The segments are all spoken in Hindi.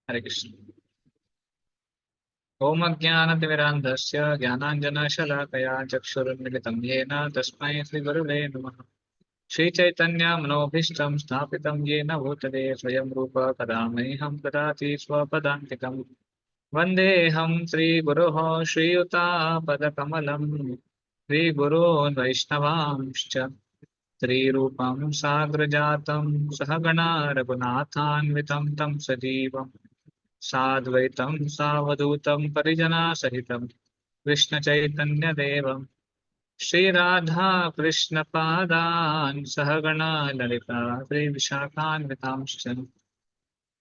हरे कृष्ण। ओम अज्ञानतिमिरान्धस्य ज्ञानाञ्जनशलाकया चक्षुरुन्मिलितं येन तस्मै श्रीगुरुवे नमः। श्रीचैतन्यमनोभीष्टं स्थापितं येन भूतले स्वयं रूप कदा मह्यं ददाति स्वपदान्तिकम्। वन्देऽहं श्रीगुरोः श्रीयुतापदकमलं श्रीगुरोन् वैष्णवांश्च श्रीरूपं साग्रजातं सहगणा रघुनाथान्वितं तं सजीवम् साद्वैतं सावधूतं परिजनासहितं कृष्णचैतन्यदेवं श्रीराधा कृष्णपादान् सहगणा ललिता श्रीविशाखान्वितांश्च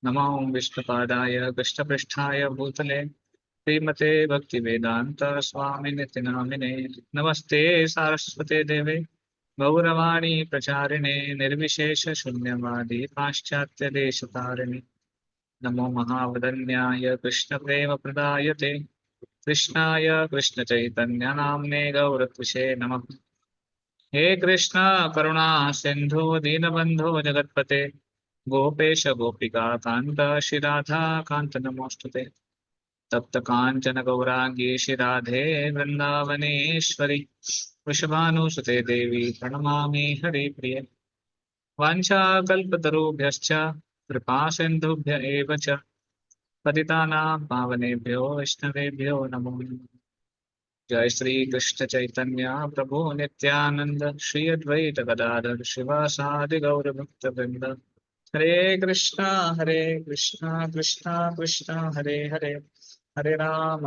नमो विष्णुपादाय कृष्णपृष्ठाय भूतले श्रीमते भक्तिवेदान्त स्वामिनिति नामिने नमस्ते सारस्वते देवे गौरवाणी प्रचारिणे निर्विशेष शून्यवादी पाश्चात्यदेशतारिणे नमो महावदन्याय कृष्णप्रेमप्रदायते कृष्णाय कृष्णचैतन्यनाम्ने गौरत्विषे नमः। हे कृष्ण करुणा सिन्धु दीनबन्धो जगत्पते गोपेश गोपिका कान्त श्रीराधा कान्त नमोऽस्तुते। तप्त काञ्चन गौराङ्गी श्रीराधे वृन्दावनेश्वरि वृषभानुसुते देवी प्रणमामि हरिप्रिये। वाञ्छाकल्पतरुभ्यश्च कृपा सिन्धुभ्य एव च पतितानां पावनेभ्यो वैष्णवेभ्यो नमो नमः। जय श्री कृष्ण चैतन्य प्रभु नित्यानंद श्री अद्वैत गदाधर शिवासादि गौर भक्त वृंद। हरे कृष्णा कृष्णा कृष्णा हरे हरे हरे राम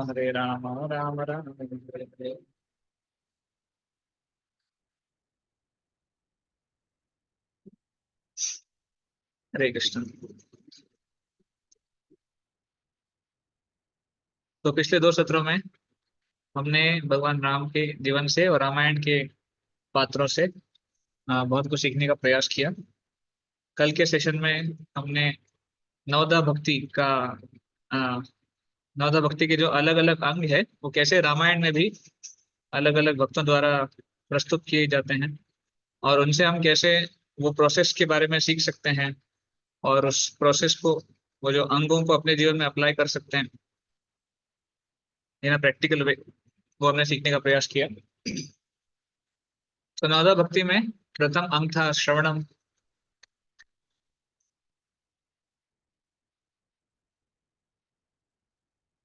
राम राम हरे हरे। हरे कृष्ण। तो पिछले दो सत्रों में हमने भगवान राम के जीवन से और रामायण के पात्रों से बहुत कुछ सीखने का प्रयास किया। कल के सेशन में हमने नवदा भक्ति का अ, नवदा भक्ति के जो अलग अलग अंग है वो कैसे रामायण में भी अलग अलग भक्तों द्वारा प्रस्तुत किए जाते हैं और उनसे हम कैसे वो प्रोसेस के बारे में सीख सकते हैं और उस प्रोसेस को वो जो अंगों को अपने जीवन में अप्लाई कर सकते हैं इन प्रैक्टिकल वे, वो हमने सीखने का प्रयास किया। तो नवदा भक्ति में प्रथम अंग था श्रवणम,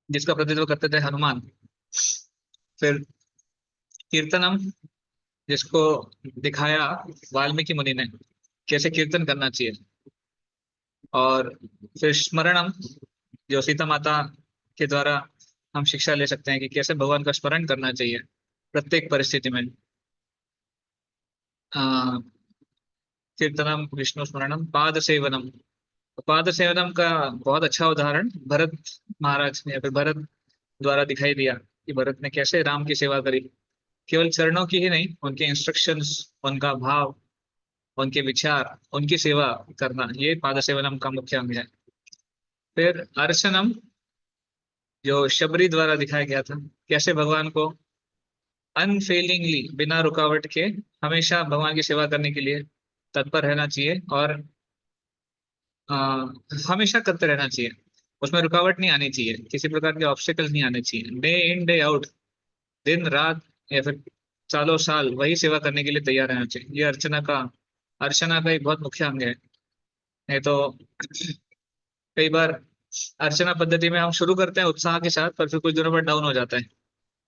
जिसका प्रतिनिधित्व करते थे हनुमान। फिर कीर्तनम, जिसको दिखाया वाल्मीकि मुनि ने कैसे कीर्तन करना चाहिए। और फिर स्मरणम, जो सीता माता के द्वारा हम शिक्षा ले सकते हैं कि कैसे भगवान का स्मरण करना चाहिए प्रत्येक परिस्थिति में। आ, कीर्तनम विष्णु स्मरणम पाद सेवनम। पाद सेवनम का बहुत अच्छा उदाहरण भरत महाराज ने या फिर भरत द्वारा दिखाई दिया कि भरत ने कैसे राम की सेवा करी। केवल चरणों की ही नहीं, उनके इंस्ट्रक्शंस, उनका भाव, उनके विचार, उनकी सेवा करना, ये पाद सेवनम का मुख्य अंग है। फिर अर्चनम, जो शबरी द्वारा दिखाया गया था कैसे भगवान को अनफेलिंगली, बिना रुकावट के, हमेशा भगवान की सेवा करने के लिए तत्पर रहना चाहिए और आ, हमेशा करते रहना चाहिए। उसमें रुकावट नहीं आनी चाहिए, किसी प्रकार के ऑब्स्टिकल्स नहीं आने चाहिए। डे इन डे आउट, दिन रात या फिर सालों साल वही सेवा करने के लिए तैयार रहना चाहिए। ये अर्चना का एक बहुत मुख्य अंग है। नहीं तो कई बार अर्चना पद्धति में हम शुरू करते हैं उत्साह के साथ, पर फिर कुछ दिनों बाद डाउन हो जाता है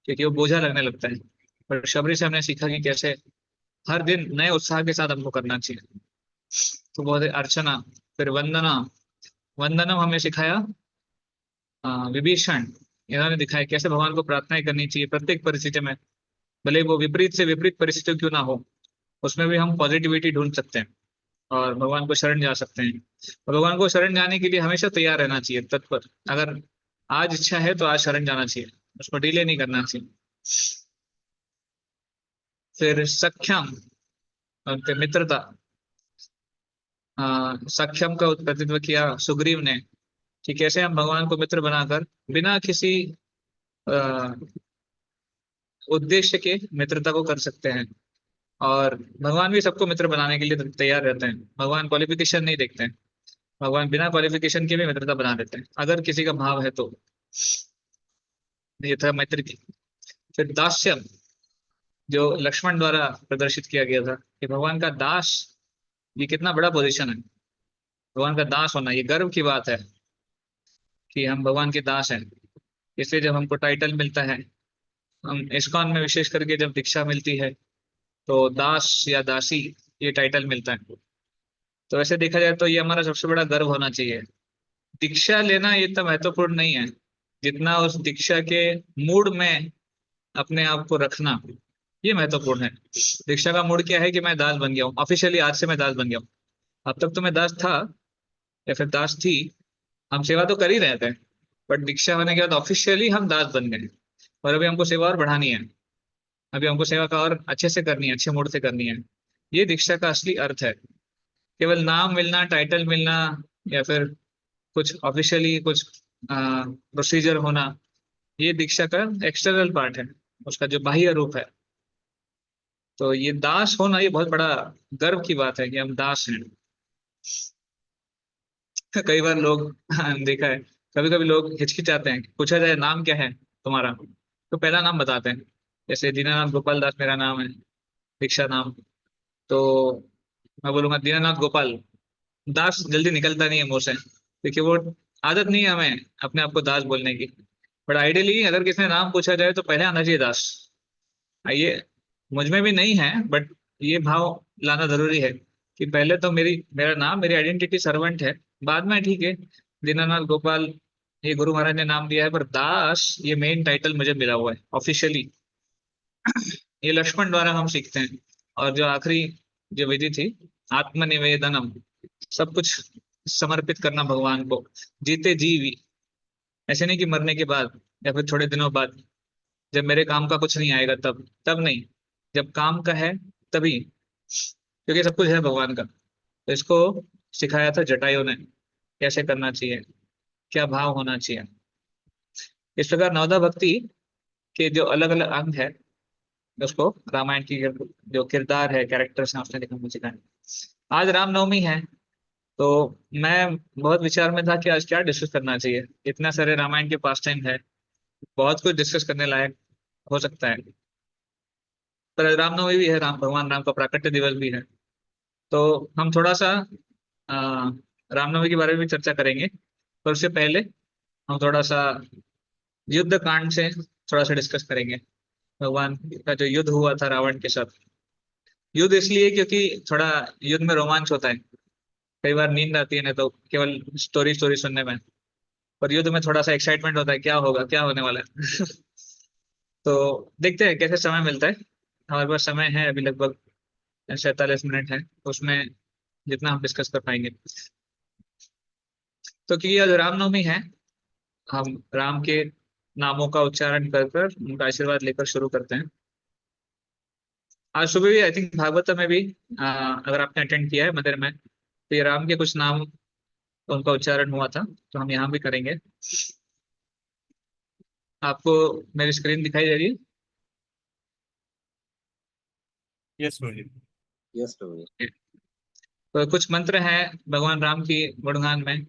क्योंकि वो बोझा लगने लगता है। पर शबरी से हमने सीखा कि कैसे हर दिन नए उत्साह के साथ हमको करना चाहिए। तो बहुत है अर्चना। फिर वंदना, वंदनम हमें सिखाया विभीषण। इन्होंने दिखाया कैसे भगवान को प्रार्थनाएं करनी चाहिए प्रत्येक परिस्थिति में, भले वो विपरीत से विपरीत परिस्थिति क्यों ना हो, उसमें भी हम पॉजिटिविटी ढूंढ सकते हैं और भगवान को शरण जा सकते हैं। और भगवान को शरण जाने के लिए हमेशा तैयार रहना चाहिए, तत्पर। अगर आज इच्छा है तो आज शरण जाना चाहिए, उसको डिले नहीं करना चाहिए। फिर सख्यम, उनके मित्रता। सख्यम का प्रतिनिधित्व किया सुग्रीव ने कि कैसे हम भगवान को मित्र बनाकर बिना किसी अ, उद्देश्य के मित्रता को कर सकते हैं। और भगवान भी सबको मित्र बनाने के लिए तैयार रहते हैं, भगवान क्वालिफिकेशन नहीं देखते हैं। भगवान बिना क्वालिफिकेशन के भी मित्रता बना देते हैं अगर किसी का भाव है तो। ये था मैत्री की। फिर दास्यम, जो लक्ष्मण द्वारा प्रदर्शित किया गया था कि भगवान का दास, ये कितना बड़ा पोजीशन है। भगवान का दास होना ये गर्व की बात है कि हम भगवान के दास हैं। इसलिए जब हमको टाइटल मिलता है, हम इस्कॉन में विशेष करके जब दीक्षा मिलती है तो दास या दासी ये टाइटल मिलता है। तो ऐसे देखा जाए तो ये हमारा सबसे बड़ा गर्व होना चाहिए। दीक्षा लेना ये इतना महत्वपूर्ण नहीं है जितना उस दीक्षा के मूड में अपने आप को रखना, ये महत्वपूर्ण है। दीक्षा का मूड क्या है कि मैं दास बन गया हूँ ऑफिशियली, आज से मैं दास बन गया हूँ। अब तक तो मैं दास था या फिर दास थी, हम सेवा तो कर ही रहे थे, बट दीक्षा होने के बाद ऑफिशियली हम दास बन गए। और अभी हमको सेवा और बढ़ानी है, अभी हमको सेवा का और अच्छे से करनी है, अच्छे मूड से करनी है। ये दीक्षा का असली अर्थ है। केवल नाम मिलना, टाइटल मिलना, या फिर कुछ ऑफिशियली कुछ प्रोसीजर होना, ये दीक्षा का एक्सटर्नल पार्ट है, उसका जो बाह्य रूप है। तो ये दास होना ये बहुत बड़ा गर्व की बात है कि हम दास हैं। कई बार लोग देखा है, कभी कभी लोग हिचकिचाते हैं, पूछा जाए नाम क्या है तुम्हारा, तो पहला नाम बताते हैं। जैसे दीनानाथ गोपाल दास मेरा नाम है, दीक्षा नाम। तो मैं बोलूंगा दीनानाथ गोपाल दास, जल्दी निकलता नहीं है मुंह से, क्योंकि वो आदत नहीं है हमें अपने आप को दास बोलने की। बट आइडियली अगर किसी ने नाम पूछा जाए तो पहले आना चाहिए दास। ये मुझ में भी नहीं है, बट ये भाव लाना जरूरी है कि पहले तो मेरा नाम, मेरी आइडेंटिटी सर्वेंट है, बाद में ठीक है दीनानाथ गोपाल ये गुरु महाराज ने नाम दिया है, पर दास ये मेन टाइटल मुझे मिला हुआ है ऑफिशियली। ये लक्ष्मण द्वारा हम सीखते हैं। और जो आखिरी जो विधि थी, आत्मनिवेदनम, सब कुछ समर्पित करना भगवान को, जीते जी भी। ऐसे नहीं कि मरने के बाद या फिर थोड़े दिनों बाद, जब मेरे काम का कुछ नहीं आएगा तब तब नहीं, जब काम का है तभी, क्योंकि सब कुछ है भगवान का। तो इसको सिखाया था जटायु ने, कैसे करना चाहिए, क्या भाव होना चाहिए। इस प्रकार नवदा भक्ति के जो अलग अलग अंग है, उसको रामायण की जो किरदार है, कैरेक्टर्स हैं, उसने लिखा मुझे कहा। आज रामनवमी है, तो मैं बहुत विचार में था कि आज क्या डिस्कस करना चाहिए। इतना सारे रामायण के पास टाइम है, बहुत कुछ डिस्कस करने लायक हो सकता है। पर रामनवमी भी है, भगवान राम का प्राकट्य दिवस भी है, तो हम थोड़ा सा आ, रामनवमी के बारे में भी चर्चा करेंगे। पर उससे पहले हम थोड़ा सा युद्ध कांड से थोड़ा सा डिस्कस करेंगे। भगवान का जो युद्ध हुआ था रावण के साथ, युद्ध इसलिए क्योंकि थोड़ा युद्ध में रोमांच होता है। कई बार नींद आती है ना तो केवल स्टोरी स्टोरी सुनने में, पर युद्ध में थोड़ा सा एक्साइटमेंट होता है, क्या होगा, क्या होने वाला है। तो देखते हैं कैसे समय मिलता है। हमारे पास समय है अभी लगभग 47 मिनट है, उसमें जितना हम डिस्कस कर पाएंगे। तो क्योंकि आज रामनवमी है, हम राम के नामों का उच्चारण कर कर उनका आशीर्वाद लेकर शुरू करते हैं। आज सुबह भी आई थिंक भागवत में भी अगर आपने अटेंड किया है मंदिर में, तो ये राम के कुछ नाम उनका उच्चारण हुआ था, तो हम यहाँ भी करेंगे। आपको मेरी स्क्रीन दिखाई दे रही है? यस प्रभु। यस प्रभु। तो कुछ मंत्र हैं भगवान राम की गुणगान में,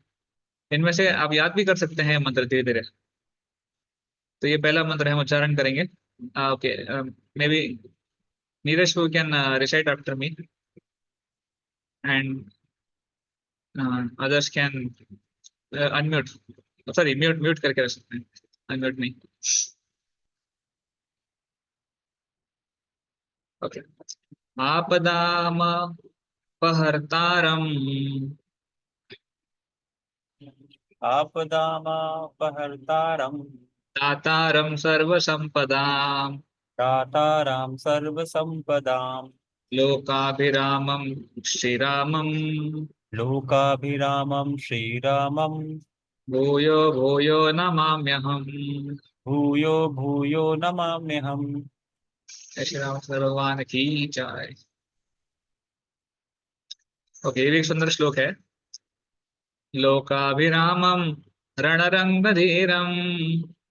इनमें से आप याद भी कर सकते हैं मंत्र धीरे धीरे। तो ये पहला मंत्र हम उच्चारण करेंगे। Okay, may be Neeraj you can recite after me, and others can unmute, sorry mute, mute करके रख सकते हैं, अनम्यूट नहीं। ओके। आपदाम पहर्तारम, आपदामापहर्तारं दातारम सर्वसंपदाम, दातारां सर्वसम्पदां लोकाभिरामम श्रीरामम, लोकाभिरामं श्रीरामं भूयो भूयो नमाम्यहम्। भूयो भूयो नमाम्यहम्। जय श्री रामचंद्र भगवान की जय। ओके, ये भी एक सुंदर श्लोक है। लोकाभिरामम रणरंगधीरम,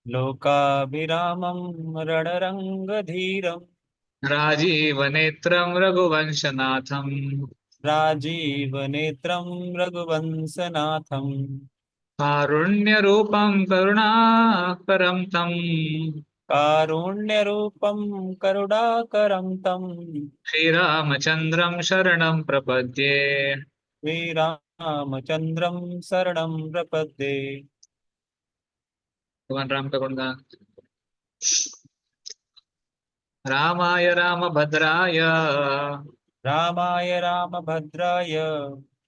लोकाभिरामं रणरङ्गधीरं राजीव नेत्रम रघुवंशनाथम, राजीवनेत्रं रघुवंशनाथं कारुण्यरूपं करुणाकरं तं कारुण्यरूपं करुणाकरं तं श्रीरामचन्द्रं शरणं प्रपद्ये। श्रीरामचन्द्रं शरणं प्रपद्ये। भगवान राम का गुणगान। रामाय रामभद्राय रामाय रामभद्राय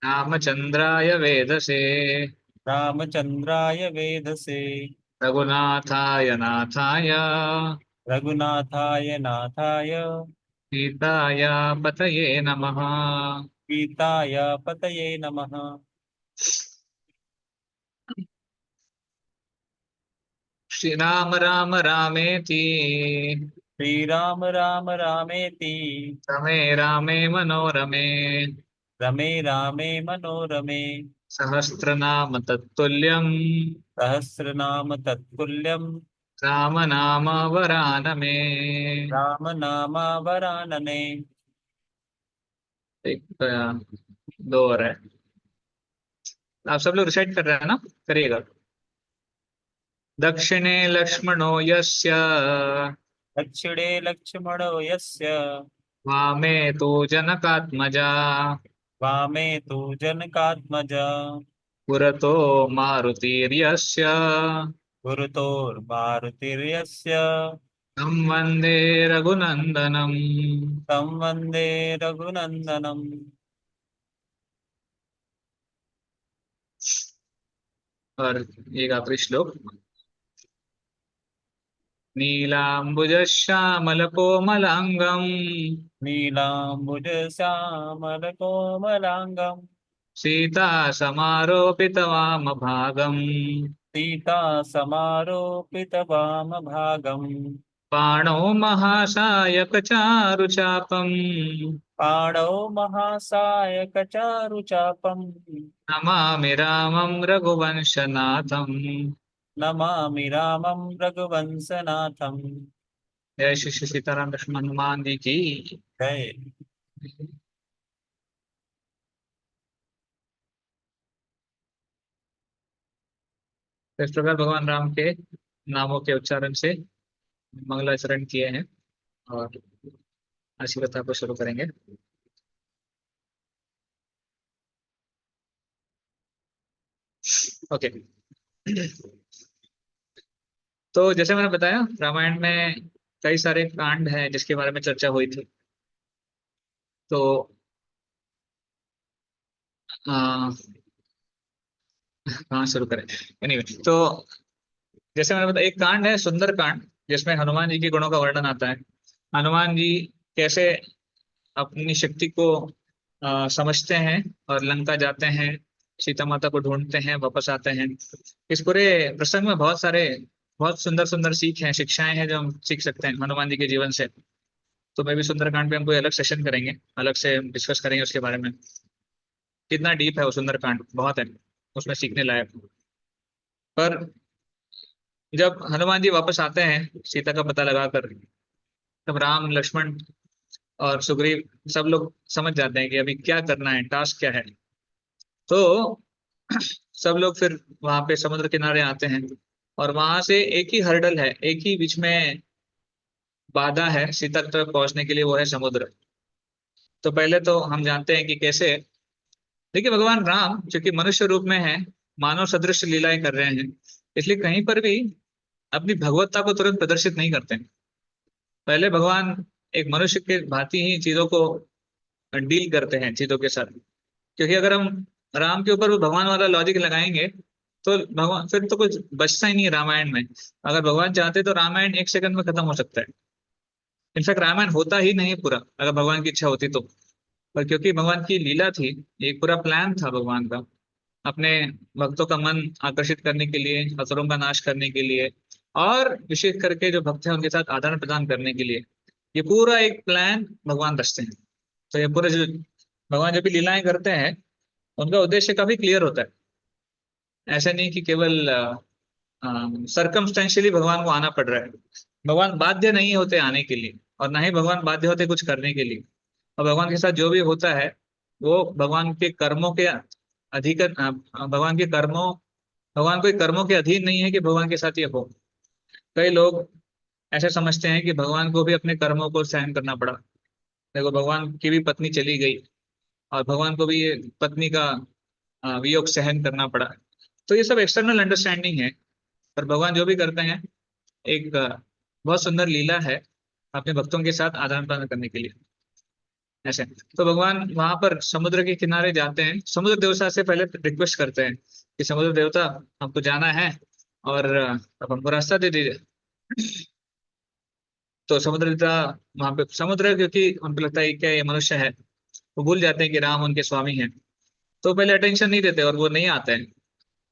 रामचन्द्राय वेदसे रामचन्द्राय वेधसे रघुनाथाय नाथाय रघुनाथाय नाथाय सीताय पतये नमः। सीताय पतये नमः। श्रीराम राम रामेति श्रीराम राम रामेति रमे रामे मनोरमे रमे रामे मनोरमे सहस्रनाम तत्तुल्यम् सहस्रनाम तत्तुल्यं राम नाम वरानमे। राम नामावरानने। एक दो और है। आप सब लोग रिसाइट कर रहे हैं ना, करिएगा। दक्षिणे लक्ष्मणो यस्य दक्षिणे लक्ष्मणो यस्य वामे तु जनकात्मजा वामे तु जनकात्मजा पुरतो मारुतिर्यस्य गुरुतोर्मारुतिर्यस्य तं वन्दे रघुनन्दनम्। तं वन्दे रघुनन्दनम्। और एक आखिरी श्लोक। नीलाम्बुजश्यामलकोमलाङ्गम् नीलाम्बुजश्यामलकोमलाङ्गं सीता समारोपितवामभागम् सीता समारोपितवामभागम् पाणौ महासायकचारुचापम् पाणौ महासायकचारुचापम् नमामि रामं रघुवंशनाथम्। नमामि रामं रघुवंशनाथम्। जय श्री श्री सीताराम लक्ष्मण हनुमान जी की। जय। इस प्रकार भगवान राम के नामों के उच्चारण से मंगलाचरण किए हैं और आज की कथा को शुरू करेंगे। ओके। तो जैसे मैंने बताया, रामायण में कई सारे कांड हैं जिसके बारे में चर्चा हुई थी। तो आ, कहाँ शुरू करें। एनीवे, तो जैसे मैंने बताया, एक कांड है सुंदर कांड जिसमें हनुमान जी के गुणों का वर्णन आता है। हनुमान जी कैसे अपनी शक्ति को समझते हैं और लंका जाते हैं, सीता माता को ढूंढते हैं, वापस आते हैं। इस पूरे प्रसंग में बहुत सारे बहुत सुंदर सुंदर सीख हैं, शिक्षाएं हैं जो हम सीख सकते हैं हनुमान जी के जीवन से। तो मैं भी सुंदरकांड पे हम कोई अलग सेशन करेंगे, अलग से डिस्कस करेंगे उसके बारे में। कितना डीप है वो सुंदरकांड, बहुत है उसमें सीखने लायक। पर जब हनुमान जी वापस आते हैं सीता का पता लगाकर, तब राम लक्ष्मण और सुग्रीव सब लोग समझ जाते हैं कि अभी क्या करना है, टास्क क्या है। तो सब लोग फिर वहां पे समुद्र किनारे आते हैं और वहां से एक ही हर्डल है, एक ही बीच में बाधा है सीता तक पहुंचने के लिए, वो है समुद्र। तो पहले तो हम जानते हैं कि कैसे। देखिए, भगवान राम चूंकि मनुष्य रूप में है, मानव सदृश लीलाएं कर रहे हैं, इसलिए कहीं पर भी अपनी भगवत्ता को तुरंत प्रदर्शित नहीं करते हैं। पहले भगवान एक मनुष्य के भांति ही चीजों को डील करते हैं चीजों के साथ। क्योंकि अगर हम राम के ऊपर वो भगवान वाला लॉजिक लगाएंगे तो भगवान फिर तो कुछ बचता ही नहीं है रामायण में। अगर भगवान चाहते तो रामायण एक सेकंड में खत्म हो सकता है। इनफैक्ट रामायण होता ही नहीं पूरा अगर भगवान की इच्छा होती तो। पर क्योंकि भगवान की लीला थी, एक पूरा प्लान था भगवान का, अपने भक्तों का मन आकर्षित करने के लिए, असुरों का नाश करने के लिए, और विशेष करके जो भक्त हैं उनके साथ आदान प्रदान करने के लिए। ये पूरा एक प्लान भगवान रचते हैं। तो ये पूरे जो भगवान जो भी लीलाएं करते हैं उनका उद्देश्य काफी क्लियर होता है। ऐसा नहीं कि केवल सरकमस्टेंशियली भगवान को आना पड़ रहा है। भगवान बाध्य नहीं होते आने के लिए, और ना ही भगवान बाध्य होते कुछ करने के लिए। और भगवान के साथ जो भी होता है वो भगवान के कर्मों के भगवान के कर्मों भगवान कोई कर्मों के अधीन नहीं है कि भगवान के साथ ये हो। कई लोग ऐसे समझते हैं कि भगवान को भी अपने कर्मों को सहन करना पड़ा। देखो, भगवान की भी पत्नी चली गई और भगवान को भी ये पत्नी का वियोग सहन करना पड़ा। तो ये सब एक्सटर्नल अंडरस्टैंडिंग है। पर भगवान जो भी करते हैं, एक बहुत सुंदर लीला है अपने भक्तों के साथ आदान प्रदान करने के लिए। ऐसे तो भगवान वहां पर समुद्र के किनारे जाते हैं, समुद्र देवता से पहले रिक्वेस्ट करते हैं कि समुद्र देवता, हमको जाना है और अब हमको रास्ता दे दीजिए। तो समुद्र देवता वहां पे, समुद्र क्योंकि उनको लगता है क्या ये मनुष्य है, वो भूल जाते हैं कि राम उनके स्वामी हैं। तो पहले अटेंशन नहीं देते और वो नहीं आते हैं।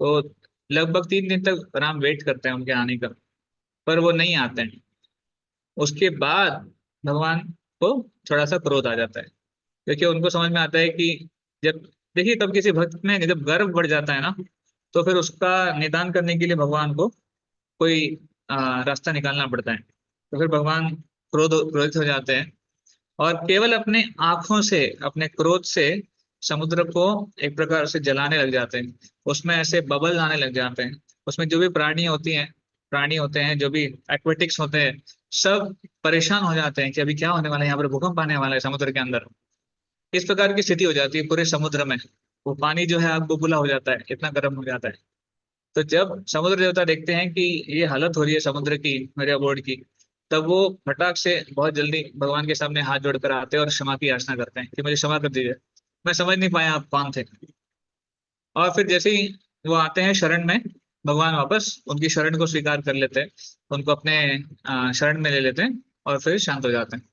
तो लगभग 3 दिन तक राम वेट करते हैं उनके आने का, पर वो नहीं आते हैं। उसके बाद भगवान को थोड़ा सा क्रोध आ जाता है, क्योंकि उनको समझ में आता है कि जब, देखिए, कब किसी भक्त में जब गर्व बढ़ जाता है ना, तो फिर उसका निदान करने के लिए भगवान को कोई रास्ता निकालना पड़ता है। तो फिर भगवान क्रोधित हो जाते हैं और केवल अपने आंखों से, अपने क्रोध से समुद्र को एक प्रकार से जलाने लग जाते हैं। उसमें ऐसे बबल आने लग जाते हैं। उसमें जो भी प्राणी होते हैं, जो भी एक्वेटिक्स होते हैं, सब परेशान हो जाते हैं कि अभी क्या होने वाला है, यहाँ पर भूकंप आने वाला है समुद्र के अंदर। इस प्रकार की स्थिति हो जाती है पूरे समुद्र में। वो पानी जो है आग बबूला हो जाता है, इतना गर्म हो जाता है। तो जब समुद्र देवता देखते हैं कि ये हालत हो रही है समुद्र की, मेरे बोर्ड की, तब वो फटाक से बहुत जल्दी भगवान के सामने हाथ जोड़कर आते हैं और क्षमा की याचना करते हैं कि मुझे क्षमा कर दीजिए, मैं समझ नहीं पाया आप कौन थे। और फिर जैसे ही वो आते हैं शरण में, भगवान वापस उनकी शरण को स्वीकार कर लेते हैं, उनको अपने शरण में ले लेते हैं और फिर शांत हो जाते हैं।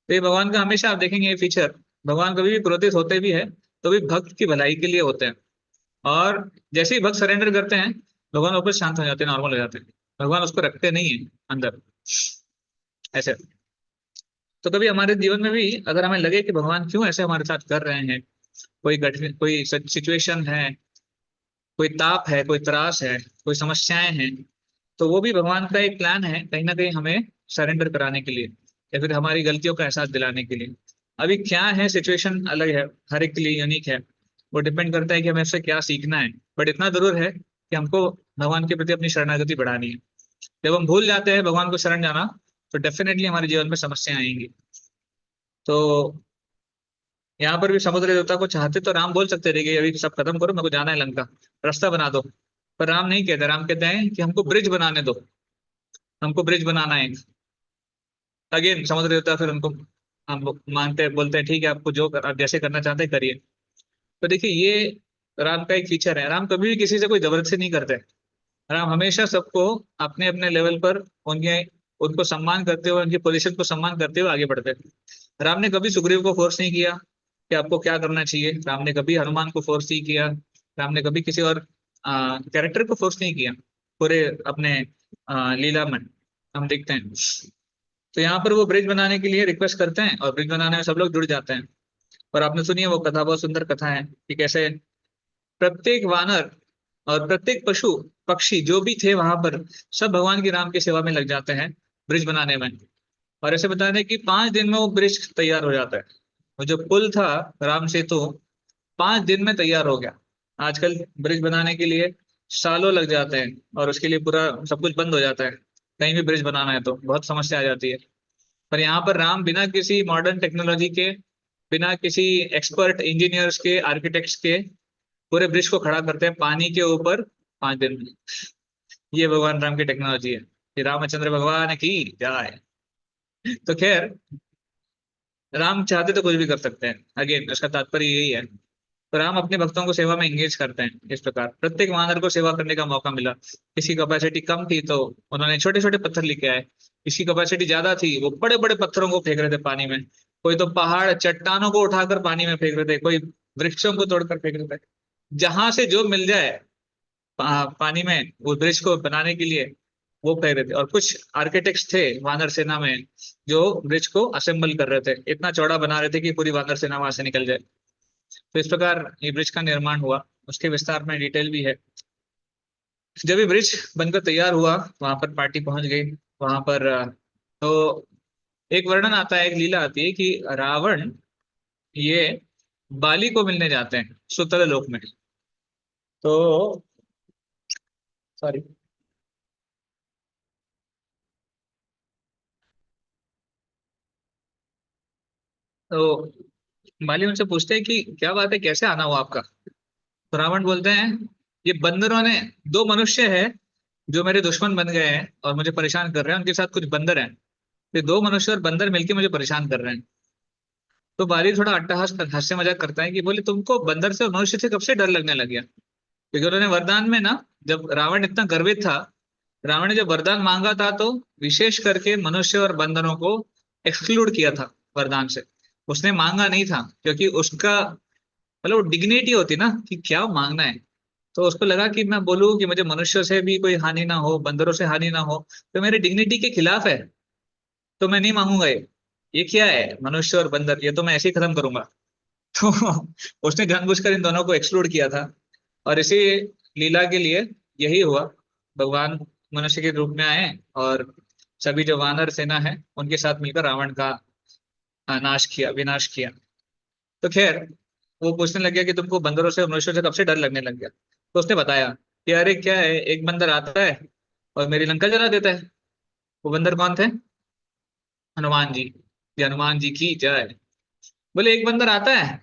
तो ये भगवान का हमेशा आप देखेंगे ये फीचर, भगवान कभी भी क्रोधित होते भी है तो भी भक्त की भलाई के लिए होते हैं। और जैसे ही भक्त सरेंडर करते हैं, भगवान वापस शांत हो जाते हैं, नॉर्मल हो जाते हैं। भगवान उसको रखते नहीं है अंदर, ऐसे। तो कभी हमारे जीवन में भी अगर हमें लगे कि भगवान क्यों ऐसे हमारे साथ कर रहे हैं, कोई कठिन, कोई सिचुएशन है, कोई ताप है, कोई त्रास है, कोई समस्याएं हैं, तो वो भी भगवान का एक प्लान है कहीं ना कहीं हमें सरेंडर कराने के लिए, या फिर हमारी गलतियों का एहसास दिलाने के लिए। अभी क्या है, सिचुएशन अलग है, हर एक के लिए यूनिक है। वो डिपेंड करता है कि हमें उससे क्या सीखना है। बट इतना जरूर है कि हमको भगवान के प्रति अपनी शरणागति बढ़ानी है। जब हम भूल जाते हैं भगवान को शरण जाना, तो डेफिनेटली हमारे जीवन में समस्याएं आएंगी। तो यहाँ पर भी समुद्र देवता को चाहते तो राम बोल सकते थे कि अभी सब खत्म करो, मेरे को जाना है लंका, रास्ता बना दो। पर राम नहीं कहते, राम कहते हैं कि हमको ब्रिज बनाने दो, हमको ब्रिज बनाना है। अगेन समुद्र देवता फिर उनको, हम मानते बोलते हैं ठीक है, आपको जो आप जैसे करना चाहते हैं करिए। तो देखिए, ये राम का एक फीचर है, राम कभी भी किसी से कोई जबरदस्ती नहीं करते। राम हमेशा सबको अपने अपने लेवल पर, उनके उनको सम्मान करते हुए, उनकी पोजीशन को सम्मान करते हुए आगे बढ़ते हैं। राम ने कभी सुग्रीव को फोर्स नहीं किया कि आपको क्या करना चाहिए। राम ने कभी हनुमान को फोर्स नहीं किया। राम ने कभी किसी और कैरेक्टर को फोर्स नहीं किया पूरे अपने लीला में, हम देखते हैं। तो यहाँ पर वो ब्रिज बनाने के लिए रिक्वेस्ट करते हैं और ब्रिज बनाने में सब लोग जुड़ जाते हैं। और आपने सुनी है वो कथा, बहुत सुंदर कथा है कि कैसे प्रत्येक वानर और प्रत्येक पशु पक्षी जो भी थे वहां पर, सब भगवान की राम की सेवा में लग जाते हैं ब्रिज बनाने में। और ऐसे बता दें कि 5 दिन में वो ब्रिज तैयार हो जाता है। वो जो पुल था, राम सेतु, 5 दिन में तैयार हो गया। आजकल ब्रिज बनाने के लिए सालों लग जाते हैं और उसके लिए पूरा सब कुछ बंद हो जाता है। कहीं भी ब्रिज बनाना है तो बहुत समस्या आ जाती है। पर यहाँ पर राम बिना किसी मॉडर्न टेक्नोलॉजी के, बिना किसी एक्सपर्ट इंजीनियर्स के, आर्किटेक्ट्स के, पूरे ब्रिज को खड़ा करते हैं पानी के ऊपर 5 दिन में। ये भगवान राम की टेक्नोलॉजी है। ये रामचंद्र भगवान की जय। तो खैर, राम चाहते तो कुछ भी कर सकते हैं, अगेन उसका तात्पर्य यही है। तो राम अपने भक्तों को सेवा में एंगेज करते हैं। इस प्रकार प्रत्येक वानर को सेवा करने का मौका मिला। किसी कैपेसिटी कम थी तो उन्होंने छोटे छोटे पत्थर लेके आए, किसी कैपेसिटी ज्यादा थी वो बड़े बड़े पत्थरों को फेंक रहे थे पानी में, कोई तो पहाड़ चट्टानों को उठाकर पानी में फेंक रहे थे, कोई वृक्षों को तोड़कर फेंक रहे थे। जहां से जो मिल जाए पानी में वो ब्रिज को बनाने के लिए वो फेंक रहे थे। और कुछ आर्किटेक्ट्स थे वानर सेना में जो ब्रिज को असेंबल कर रहे थे, इतना चौड़ा बना रहे थे कि पूरी वानर सेना वहां से निकल जाए। तो इस प्रकार ये ब्रिज का निर्माण हुआ, उसके विस्तार में डिटेल भी है। जब ये ब्रिज बनकर तैयार हुआ, वहां पर पार्टी पहुंच गई। वहां पर तो एक वर्णन आता है, एक लीला आती है कि रावण ये बाली को मिलने जाते हैं सुतल लोक में। तो सॉरी। तो बाली उनसे पूछते हैं कि क्या बात है, कैसे आना हुआ आपका। तो रावण बोलते हैं, ये बंदरों ने, दो मनुष्य है जो मेरे दुश्मन बन गए हैं और मुझे परेशान कर रहे हैं, उनके साथ कुछ बंदर हैं। ये दो मनुष्य और बंदर मिलके मुझे परेशान कर रहे हैं। तो बाली थोड़ा अट्टहास हास्य मजाक करता है कि बोले तुमको बंदर से और मनुष्य से कब से डर लगने लग गया। क्योंकि उन्होंने वरदान में ना, जब रावण इतना गर्वित था, रावण ने जब वरदान मांगा था तो विशेष करके मनुष्य और बंदरों को एक्सक्लूड किया था वरदान से। उसने मांगा नहीं था क्योंकि उसका मतलब डिग्निटी होती ना कि क्या मांगना है। तो उसको लगा कि मैं बोलूं कि मुझे मनुष्यों से भी कोई हानि ना हो, बंदरों से हानि ना हो, तो मेरी डिग्निटी के खिलाफ है, तो मैं नहीं मांगूंगा ये क्या है मनुष्य और बंदर, ये तो मैं ऐसे ही खत्म करूंगा। तो उसने जानबूझकर इन दोनों को एक्सक्लूड किया था। और इसी लीला के लिए यही हुआ, भगवान मनुष्य के रूप में आए और सभी जो वानर सेना है उनके साथ मिलकर रावण का नाश किया, विनाश किया। तो खैर, वो पूछने लग गया कि तुमको बंदरों से और मनुष्यों से कब से डर लगने लग गया। तो उसने बताया कि अरे क्या है, एक बंदर आता है और मेरी लंका जला देता है। वो बंदर कौन थे? हनुमान जी। ये हनुमान जी की जय। बोले एक बंदर आता है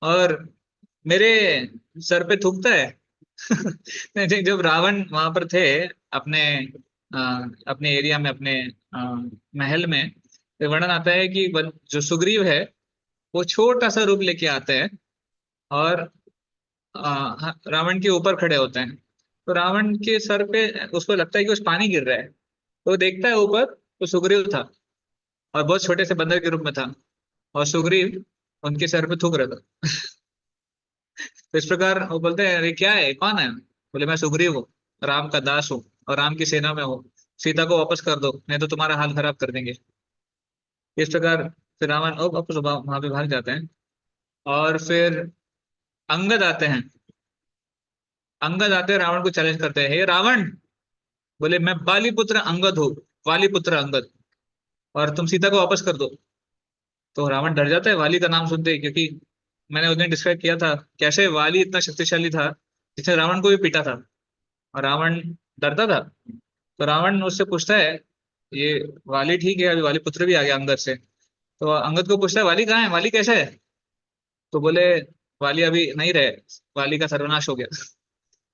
और मेरे सर पे थूकता है। नहीं, जब रावण वहां पर थे अपने अ, अपने एरिया में, अपने महल में, तो वर्णन आता है कि जो सुग्रीव है वो छोटा सा रूप लेके आते हैं और रावण के ऊपर खड़े होते हैं। तो रावण के सर पे उसको लगता है कि उस पानी गिर रहा है, तो वो देखता है ऊपर, तो सुग्रीव था और बहुत छोटे से बंदर के रूप में था, और सुग्रीव उनके सर पे थूक रहा था। तो इस प्रकार वो बोलते हैं अरे क्या है, कौन है? बोले मैं सुग्रीव हूँ, राम का दास हूँ और राम की सेना में हूँ। सीता को वापस कर दो नहीं तो तुम्हारा हाल खराब कर देंगे। इस प्रकार फिर रावण और वापस वहां पे भाग जाते हैं। और फिर अंगद आते हैं। अंगद आते हैं, रावण को चैलेंज करते हैं, हे रावण, बोले मैं बाली पुत्र अंगद हूँ, वाली पुत्र अंगद, और तुम सीता को वापस कर दो। तो रावण डर जाता है वाली का नाम सुनते ही, क्योंकि मैंने उस दिन डिस्क्राइब किया था कैसे वाली इतना शक्तिशाली था जिसने रावण को भी पीटा था, और रावण डरता था। तो रावण उससे पूछता है, ये वाली ठीक है, अभी वाली पुत्र भी आ गया अंगद से। तो अंगद को पूछता है वाली कहाँ है, वाली कैसा है? तो बोले वाली अभी नहीं रहे, वाली का सर्वनाश हो गया।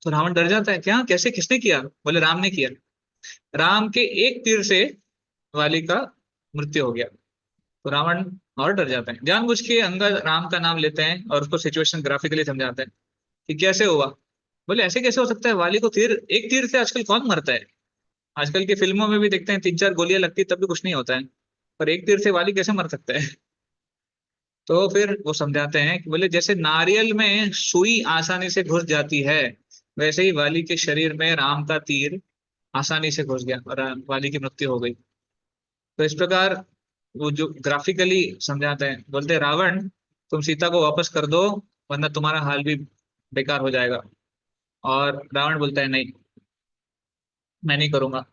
तो रावण डर जाता है, क्या, कैसे, किसने किया? बोले राम ने किया। राम के एक तीर से वाली का मृत्यु हो गया। तो रावण और डर जाते हैं, जानबूझ के अंगद राम का नाम लेते हैं और उसको सिचुएशन ग्राफिकली समझाते हैं कि कैसे हुआ। बोले ऐसे कैसे हो सकता है, वाली को तीर, एक तीर से आजकल कौन मरता है? आजकल की फिल्मों में भी देखते हैं तीन चार गोलियां लगती है तब भी कुछ नहीं होता है, पर एक तीर से वाली कैसे मर सकता है? तो फिर वो समझाते हैं कि बोले जैसे नारियल में सुई आसानी से घुस जाती है, वैसे ही वाली के शरीर में राम का तीर आसानी से घुस गया और वाली की मृत्यु हो गई। तो इस प्रकार वो जो ग्राफिकली समझाते हैं, बोलते हैं रावण तुम सीता को वापस कर दो वरना तुम्हारा हाल भी बेकार हो जाएगा। और रावण बोलता है नहीं, मैं नहीं करूंगा।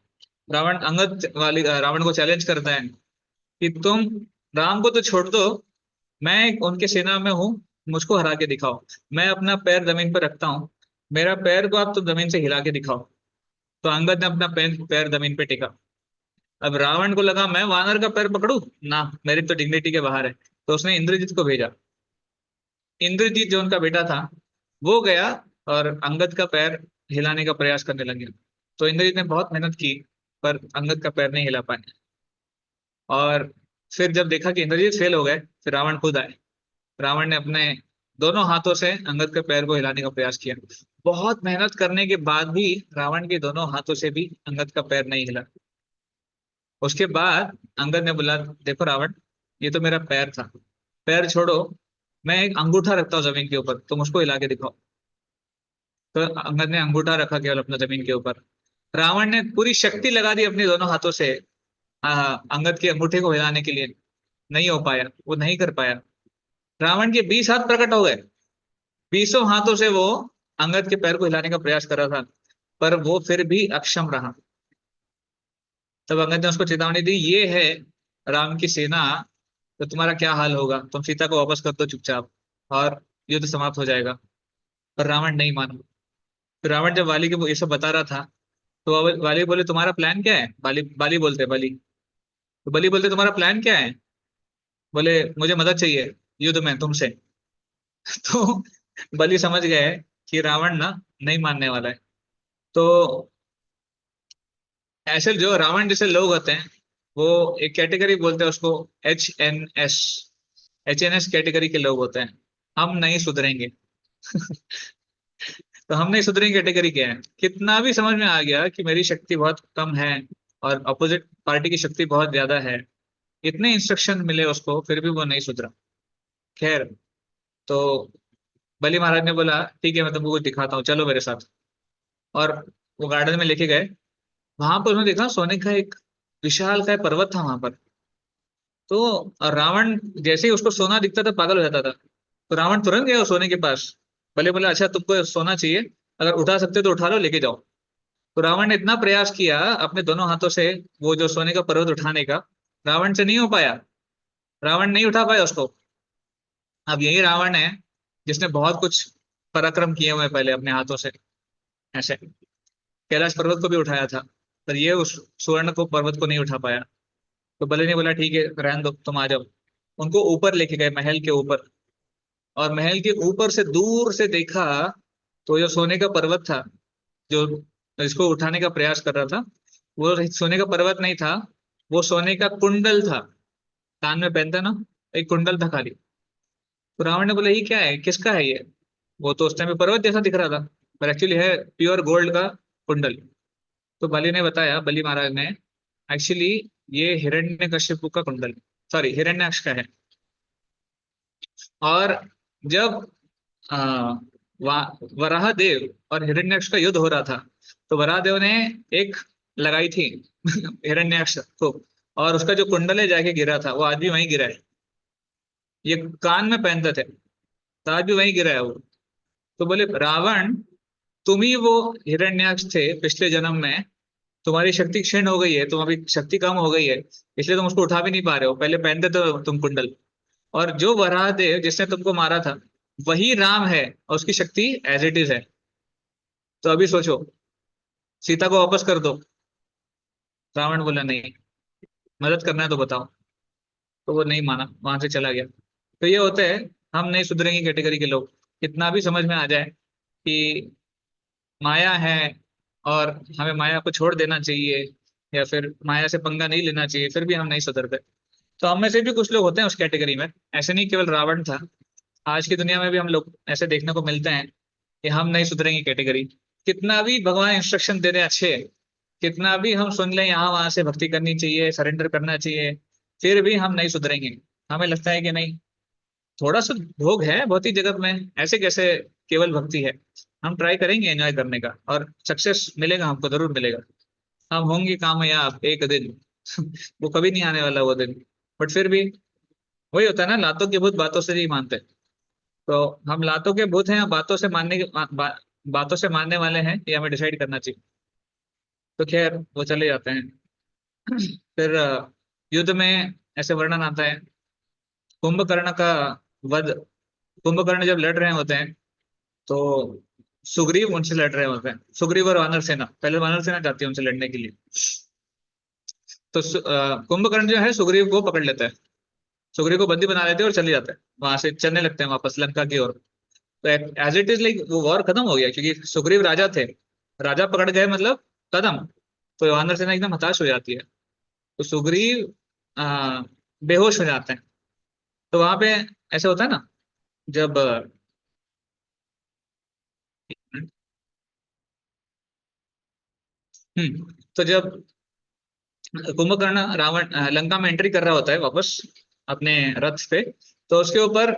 रावण रावण को चैलेंज करता है कि तुम राम को तो छोड़ दो, मैं उनके सेना में हूँ, मुझको हरा के दिखाओ। मैं अपना पैर जमीन पर रखता हूँ, मेरा पैर को आप तो जमीन से हिला के दिखाओ। तो अंगद ने अपना पैर पैर जमीन पे टेका। अब रावण को लगा मैं वानर का पैर पकड़ू ना, मेरी तो डिग्निटी के बाहर है। तो उसने इंद्रजीत को भेजा। इंद्रजीत जो उनका बेटा था वो गया और अंगद का पैर हिलाने का प्रयास करने लगे। तो इंद्रजीत ने बहुत मेहनत की पर अंगद का पैर नहीं हिला पाए। और फिर जब देखा कि इंद्रजीत फेल हो गए, फिर रावण खुद आए। रावण ने अपने दोनों हाथों से अंगद के पैर को हिलाने का प्रयास किया। बहुत मेहनत करने के बाद भी रावण के दोनों हाथों से भी अंगद का पैर नहीं हिला। उसके बाद अंगद ने बोला देखो रावण, ये तो मेरा पैर था, पैर छोड़ो, मैं एक अंगूठा रखता हूँ जमीन के ऊपर, तुम उसको हिला के दिखाओ। तो अंगद ने अंगूठा रखा केवल अपना जमीन के ऊपर। रावण ने पूरी शक्ति लगा दी अपने दोनों हाथों से अंगद के अंगूठे को हिलाने के लिए, नहीं हो पाया, वो नहीं कर पाया। रावण के 20 हाथ प्रकट हो गए, 20 हाथों से वो अंगद के पैर को हिलाने का प्रयास कर रहा था, पर वो फिर भी अक्षम रहा। तब अंगद ने उसको चेतावनी दी, ये है राम की सेना, तो तुम्हारा क्या हाल होगा, तुम सीता को वापस कर दो चुपचाप। और युद्ध समाप्त हो जाएगा। पर रावण नहीं माना। फिर रावण जब वाली को ये सब बता रहा था, तो वाली बोले तुम्हारा प्लान क्या है? बाली बाली बोलते बलि। तो बलि बोलते तुम्हारा प्लान क्या है? बोले मुझे मदद चाहिए युद्ध में तुमसे। तो बलि समझ गए कि रावण ना नहीं मानने वाला है। तो ऐसे जो रावण जैसे लोग होते हैं, वो एक कैटेगरी बोलते हैं उसको, HNS। HNS कैटेगरी के लोग होते हैं। हम नहीं सुधरेंगे। तो हम नहीं सुधरेंगे कैटेगरी क्या है? कितना भी समझ में आ गया कि मेरी शक्ति बहुत कम है और अपोजिट पार्टी की शक्ति बहुत ज्यादा है, इतने इंस्ट्रक्शन मिले उसको फिर भी वो नहीं सुधरा। खैर, तो बलि महाराज ने बोला ठीक है मैं तुमको कुछ दिखाता हूँ, चलो मेरे साथ। और वो गार्डन में लेके गए। वहां पर उन्होंने देखा सोने का एक विशाल का पर्वत था वहां पर। तो रावण जैसे ही उसको सोना दिखता था पागल हो जाता था। तो रावण तुरंत गया उस सोने के पास। भले बोला अच्छा तुमको सोना चाहिए, अगर उठा सकते हो तो उठा लो लेके जाओ। तो रावण ने इतना प्रयास किया अपने दोनों हाथों से वो जो सोने का पर्वत उठाने का, रावण से नहीं हो पाया। रावण नहीं उठा पाया उसको। अब यही रावण है जिसने बहुत कुछ पराक्रम किए हुए हैं पहले अपने हाथों से। ऐसे कैलाश पर्वत को भी उठाया था, पर ये उस स्वर्ण को पर्वत को नहीं उठा पाया। तो बलि ने बोला ठीक है रहने दो तुम आ जाओ। उनको ऊपर लेके गए महल के ऊपर। और महल के ऊपर से दूर से देखा, तो जो सोने का पर्वत था, जो इसको उठाने का प्रयास कर रहा था, वो सोने का पर्वत नहीं था, वो सोने का कुंडल था। कान में पहनता ना, एक कुंडल था खाली। तो रावण ने बोला ये क्या है, किसका है ये? वो तो उस टाइम पे पर्वत जैसा दिख रहा था, पर एक्चुअली है प्योर गोल्ड का कुंडल। तो बलि ने बताया, बलि महाराज ने, एक्चुअली ये हिरण्यकशिपु का कुंडल, सॉरी हिरण्याक्ष का है। और जब आ, वराह देव और हिरण्याक्ष का युद्ध हो रहा था, तो वराह देव ने एक लगाई थी हिरण्याक्ष को, और उसका जो कुंडल है जाके गिरा था, वो आज भी वहीं गिरा है। ये कान में पहनते थे, तो आज भी वहीं गिरा है वो। तो बोले रावण, तुम ही वो हिरण्याक्ष थे पिछले जन्म में। तुम्हारी शक्ति क्षीण हो गई है, तुम्हारी शक्ति कम हो गई है, इसलिए तुम उसको उठा भी नहीं पा रहे हो, पहले पहनते तो तुम कुंडल। और जो वराहदेव जिसने तुमको मारा था, वही राम है और उसकी शक्ति एज इट इज है। तो अभी सोचो, सीता को वापस कर दो। रावण बोला नहीं, मदद करना है तो बताओ। तो वो नहीं माना, वहां से चला गया। तो ये होते हैं हम नहीं सुधरेंगे कैटेगरी के लोग। कितना भी समझ में आ जाए कि माया है और हमें माया को छोड़ देना चाहिए, या फिर माया से पंगा नहीं लेना चाहिए, फिर भी हम नहीं सुधरते। तो हम में से भी कुछ लोग होते हैं उस कैटेगरी में। ऐसे नहीं केवल रावण था, आज की दुनिया में भी हम लोग ऐसे देखने को मिलते हैं कि हम नहीं सुधरेंगे कैटेगरी। कितना भी भगवान इंस्ट्रक्शन दे दें अच्छे, कितना भी हम सुन लें यहाँ वहां से भक्ति करनी चाहिए, सरेंडर करना चाहिए, फिर भी हम नहीं सुधरेंगे। हमें लगता है कि नहीं, थोड़ा सा भोग है बहुत ही जगत में, ऐसे कैसे केवल भक्ति है। हम ट्राई करेंगे एंजॉय करने का, और सक्सेस मिलेगा, हमको जरूर मिलेगा। हम होंगे कामयाब एक दिन। वो कभी नहीं आने वाला वो दिन। बट फिर भी वही होता है ना, लातों के भूत बातों से नहीं मानते। तो हम लातों के भूत हैं या बातों से मानने के बातों से मानने वाले हैं, ये हमें डिसाइड करना चाहिए। तो खैर वो चले जाते हैं। फिर युद्ध में ऐसे वर्णन आता है कुंभकर्ण का वध। कुंभकर्ण जब लड़ रहे होते हैं, तो सुग्रीव उनसे लड़ रहे होते हैं। सुग्रीव और वानर सेना, पहले वानर सेना जाती है उनसे लड़ने के लिए। तो कुंभकर्ण जो है सुग्रीव को पकड़ लेता है। सुग्रीव को बंदी बना लेते हैं और चले जाते हैं, वहां से चलने लगते हैं वापस लंका की ओर। तो एज इट इज लाइक वो वॉर खत्म हो गया, क्योंकि सुग्रीव राजा थे, राजा पकड़ गए मतलब कदम। तो वानर सेना एकदम हताश हो जाती है। तो सुग्रीव आ, बेहोश हो जाते हैं। तो वहां पे ऐसे होता है ना, जब तो जब कुंभकर्ण रावण लंका में एंट्री कर रहा होता है वापस अपने रथ पे, तो उसके ऊपर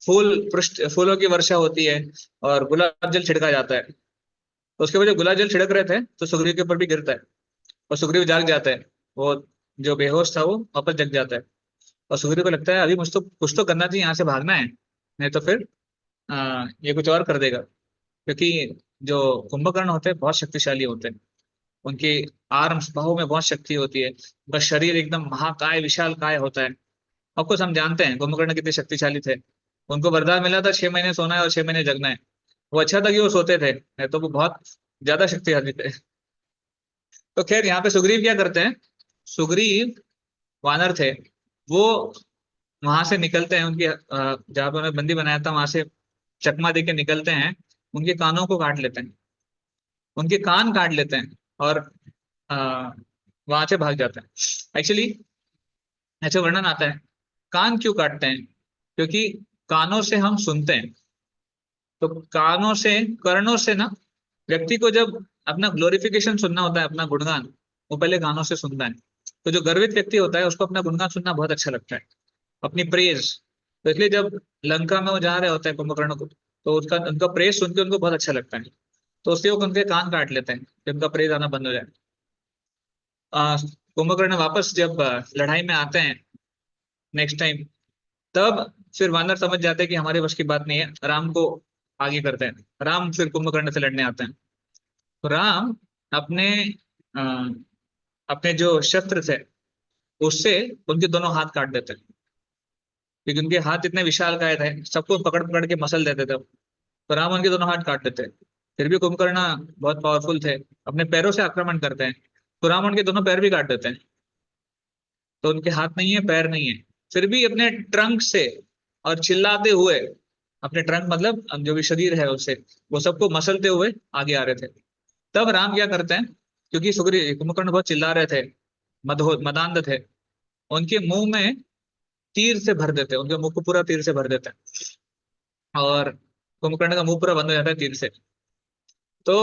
फूलों की वर्षा होती है और गुलाब जल छिड़का जाता है। तो उसके ऊपर जब गुलाब जल छिड़क रहे थे, तो सुग्रीव के ऊपर भी गिरता है, और सुग्रीव जाग जाता है। वो जो बेहोश था वो वापस जग जाता है। और सुग्रीव को लगता है अभी मुझ तो कुछ तो करना चाहिए, यहाँ से भागना है, नहीं तो फिर ये कुछ और कर देगा। क्योंकि जो कुंभकर्ण होते हैं बहुत शक्तिशाली होते हैं। उनके आर्म्स, बाहों में बहुत शक्ति होती है, उनका शरीर एकदम महाकाय विशाल काय होता है। ऑफकोर्स हम जानते हैं कुंभकर्ण कितने शक्तिशाली थे। उनको वरदान मिला था 6 महीने सोना है और 6 महीने जगना है। वो अच्छा था कि वो सोते थे, नहीं तो वो बहुत ज्यादा शक्तिशाली थे। तो खैर यहाँ पे सुग्रीव क्या करते हैं, सुग्रीव वानर थे, वो वहां से निकलते हैं, उनकी जहाँ पे उन्हें बंदी बनाया था वहां से चकमा दे के निकलते हैं, उनके कानों को काट लेते हैं, उनके कान काट लेते हैं, और वहां से भाग जाते हैं। एक्चुअली ऐसे वर्णन आता है, कान क्यों काटते हैं, क्योंकि कानों से हम सुनते हैं। तो कानों से, कर्णों से ना, व्यक्ति को जब अपना ग्लोरिफिकेशन सुनना होता है, अपना गुणगान, वो पहले कानों से सुनता है। तो जो गर्वित व्यक्ति होता है उसको अपना गुणगान सुनना बहुत अच्छा लगता है, अपनी प्रेज। तो इसलिए जब लंका में वो जा रहे होते हैं कुंभकर्ण को, तो उसका उनका प्रेज सुन के उनको बहुत अच्छा लगता है, तो उससे वो उनके कान काट लेते हैं कि उनका प्रेज आना बंद हो जाए। आ, कुंभकर्ण वापस जब लड़ाई में आते हैं नेक्स्ट टाइम, तब फिर वानर समझ जाते हैं कि हमारे बस की बात नहीं है, राम को आगे करते हैं। राम फिर कुंभकर्ण से लड़ने आते हैं। तो राम अपने अ, अपने जो शस्त्र थे उससे उनके दोनों हाथ काट देते हैं, क्योंकि उनके हाथ इतने विशालकाय थे, सबको पकड़ पकड़ के मसल देते थे। तो राम उनके दोनों हाथ काट देते हैं। फिर भी कुंभकर्ण बहुत पावरफुल थे, अपने पैरों से आक्रमण करते हैं, तो राम उनके दोनों पैर भी काट देते हैं। तो उनके हाथ नहीं है, पैर नहीं है, फिर भी अपने ट्रंक से और चिल्लाते हुए, अपने ट्रंक मतलब जो भी शरीर है उससे, वो सबको मसलते हुए आगे आ रहे थे। तब राम क्या करते हैं, क्योंकि सुग्रीव कुंभकर्ण बहुत चिल्ला रहे थे, मदांध थे, उनके मुंह में तीर से भर देते हैं, उनके मुंह को पूरा तीर से भर देते हैं, और कुंभकर्ण का मुंह पूरा बंद हो जाता है तीर से। तो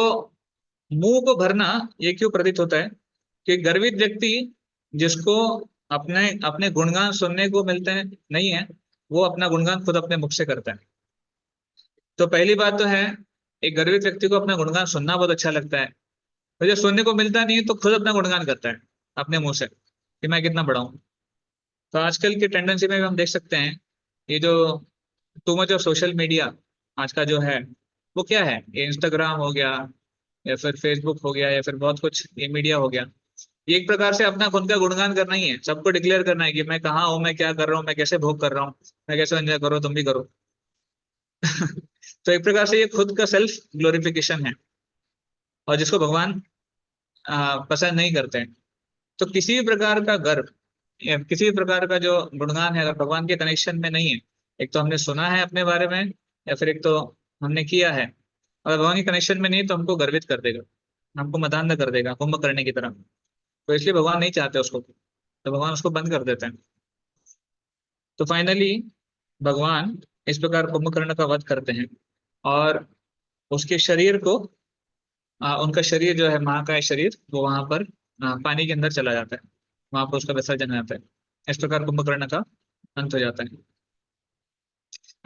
मुंह को भरना ये क्यों प्रतीत होता है, कि गर्वित व्यक्ति जिसको अपने अपने गुणगान सुनने को मिलते हैं नहीं है, वो अपना गुणगान खुद अपने मुख से करता है। तो पहली बात तो है, एक गर्वित व्यक्ति को अपना गुणगान सुनना बहुत अच्छा लगता है, तो जब सुनने को मिलता नहीं है तो खुद अपना गुणगान करता है अपने मुंह से, कि मैं कितना बड़ा हूँ। तो आजकल की टेंडेंसी में भी हम देख सकते हैं, ये जो too much of social media आज का जो है, वो क्या है, ये इंस्टाग्राम हो गया, या फिर फेसबुक हो गया, या फिर बहुत कुछ ये मीडिया हो गया, ये एक प्रकार से अपना खुद का गुणगान करना ही है, सबको डिक्लेयर करना है कि मैं कहाँ हूँ, मैं क्या कर रहा हूँ, मैं कैसे भोग कर रहा हूँ, मैं कैसे एंजॉय करो, तुम भी करो। तो एक प्रकार से ये खुद का सेल्फ ग्लोरिफिकेशन है, और जिसको भगवान पसंद नहीं करते हैं। तो किसी भी प्रकार का गर्व या किसी भी प्रकार का जो गुणगान है, अगर भगवान के कनेक्शन में नहीं है, एक तो हमने सुना है अपने बारे में, या फिर एक तो हमने किया है, अगर भगवान के कनेक्शन में नहीं तो हमको गर्वित कर देगा, हमको मदान्ध कर देगा कुंभ करने की तरह। तो इसलिए भगवान नहीं चाहते उसको, तो भगवान उसको बंद कर देते हैं। तो फाइनली भगवान इस प्रकार कुंभकर्ण का वध करते हैं, और उसके शरीर को, उनका शरीर जो है महाकाय शरीर, वो वहां पर पानी के अंदर चला जाता है, वहां पर उसका विसर्जन हो जाता है। इस प्रकार कुंभकर्ण का अंत हो जाता है।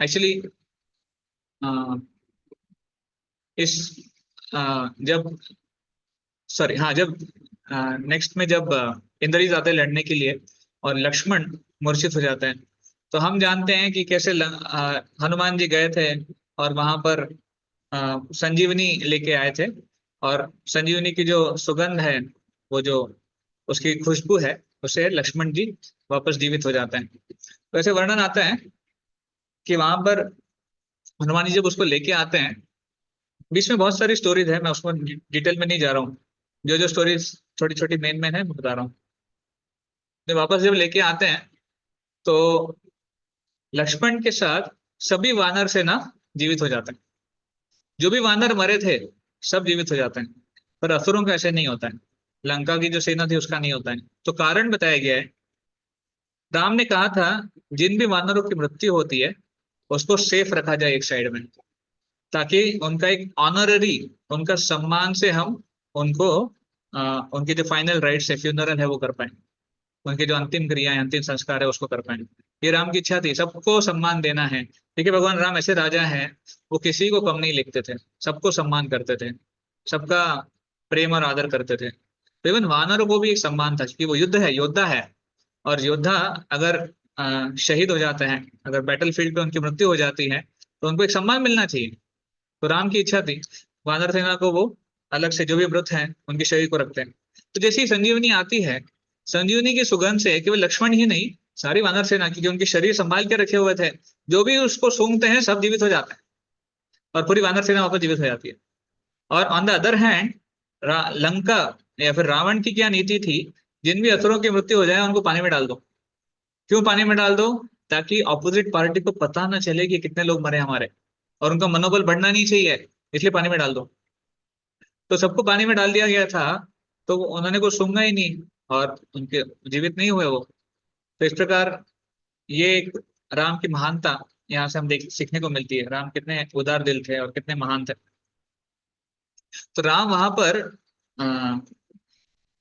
एक्चुअली इस जब, सॉरी हाँ, जब नेक्स्ट में जब इंद्रजीत आते हैं लड़ने के लिए, और लक्ष्मण मूर्छित हो जाते हैं, तो हम जानते हैं कि कैसे हनुमान जी गए थे, और वहां पर संजीवनी लेके आए थे, और संजीवनी की जो सुगंध है, वो जो उसकी खुशबू है, उससे लक्ष्मण जी वापस जीवित हो जाते हैं। तो ऐसे वर्णन आता है कि वहां पर हनुमान जी जब उसको लेके आते हैं, बीच में बहुत सारी स्टोरीज है, मैं उसमें डिटेल में नहीं जा रहा हूँ, जो जो स्टोरीज छोटी छोटी मेन मेन है मैं बता रहा हूँ। जब वापस जब लेके आते हैं, तो लक्ष्मण के साथ सभी वानर सेना जीवित हो जाते हैं, जो भी वानर मरे थे सब जीवित हो जाते हैं, पर असुरों का ऐसे नहीं होता है, लंका की जो सेना थी उसका नहीं होता है। तो कारण बताया गया है, राम ने कहा था जिन भी वानरों की मृत्यु होती है उसको सेफ रखा जाए एक साइड में, ताकि उनका एक ऑनररी, उनका सम्मान से हम उनको उनके जो फाइनल राइट्स है, फ्यूनरल है, वो कर पाए, उनकी जो अंतिम क्रिया है, अंतिम संस्कार है, उसको कर पाए। ये राम की इच्छा थी, सबको सम्मान देना है। देखिए भगवान राम ऐसे राजा हैं, वो किसी को कम नहीं लिखते थे, सबको सम्मान करते थे, सबका प्रेम और आदर करते थे। तो इवन वानरों को भी एक सम्मान था, क्योंकि वो युद्ध है, योद्धा है, और योद्धा अगर शहीद हो जाते हैं, अगर बैटल फील्ड पे उनकी मृत्यु हो जाती है, तो उनको एक सम्मान मिलना चाहिए। तो राम की इच्छा थी, वानर सेना को वो अलग से जो भी मृत हैं उनके शरीर को रखते हैं। तो जैसे ही संजीवनी आती है, संजीवनी की सुगंध से केवल लक्ष्मण ही नहीं, सारी वानर सेना, क्योंकि उनके शरीर संभाल के रखे हुए थे, जो भी उसको सूंघते हैं सब जीवित हो जाते हैं और पूरी वानर सेना वापस जीवित हो जाती है। और on the other hand Lanka या फिर रावण की क्या नीति थी, जिन भी असुरों की मृत्यु हो जाए उनको पानी में डाल दो। क्यों पानी में डाल दो? ताकि ऑपोजिट पार्टी को पता ना चले कि कितने लोग मरे हमारे, और उनका मनोबल बढ़ना नहीं चाहिए, इसलिए पानी में डाल दो। तो सबको पानी में डाल दिया गया था, तो उन्होंने कुछ सूंघा ही नहीं और उनके जीवित नहीं हुए वो। तो इस प्रकार ये एक राम की महानता यहाँ से हम देख सीखने को मिलती है, राम कितने उदार दिल थे और कितने महान थे। तो राम वहां पर अ,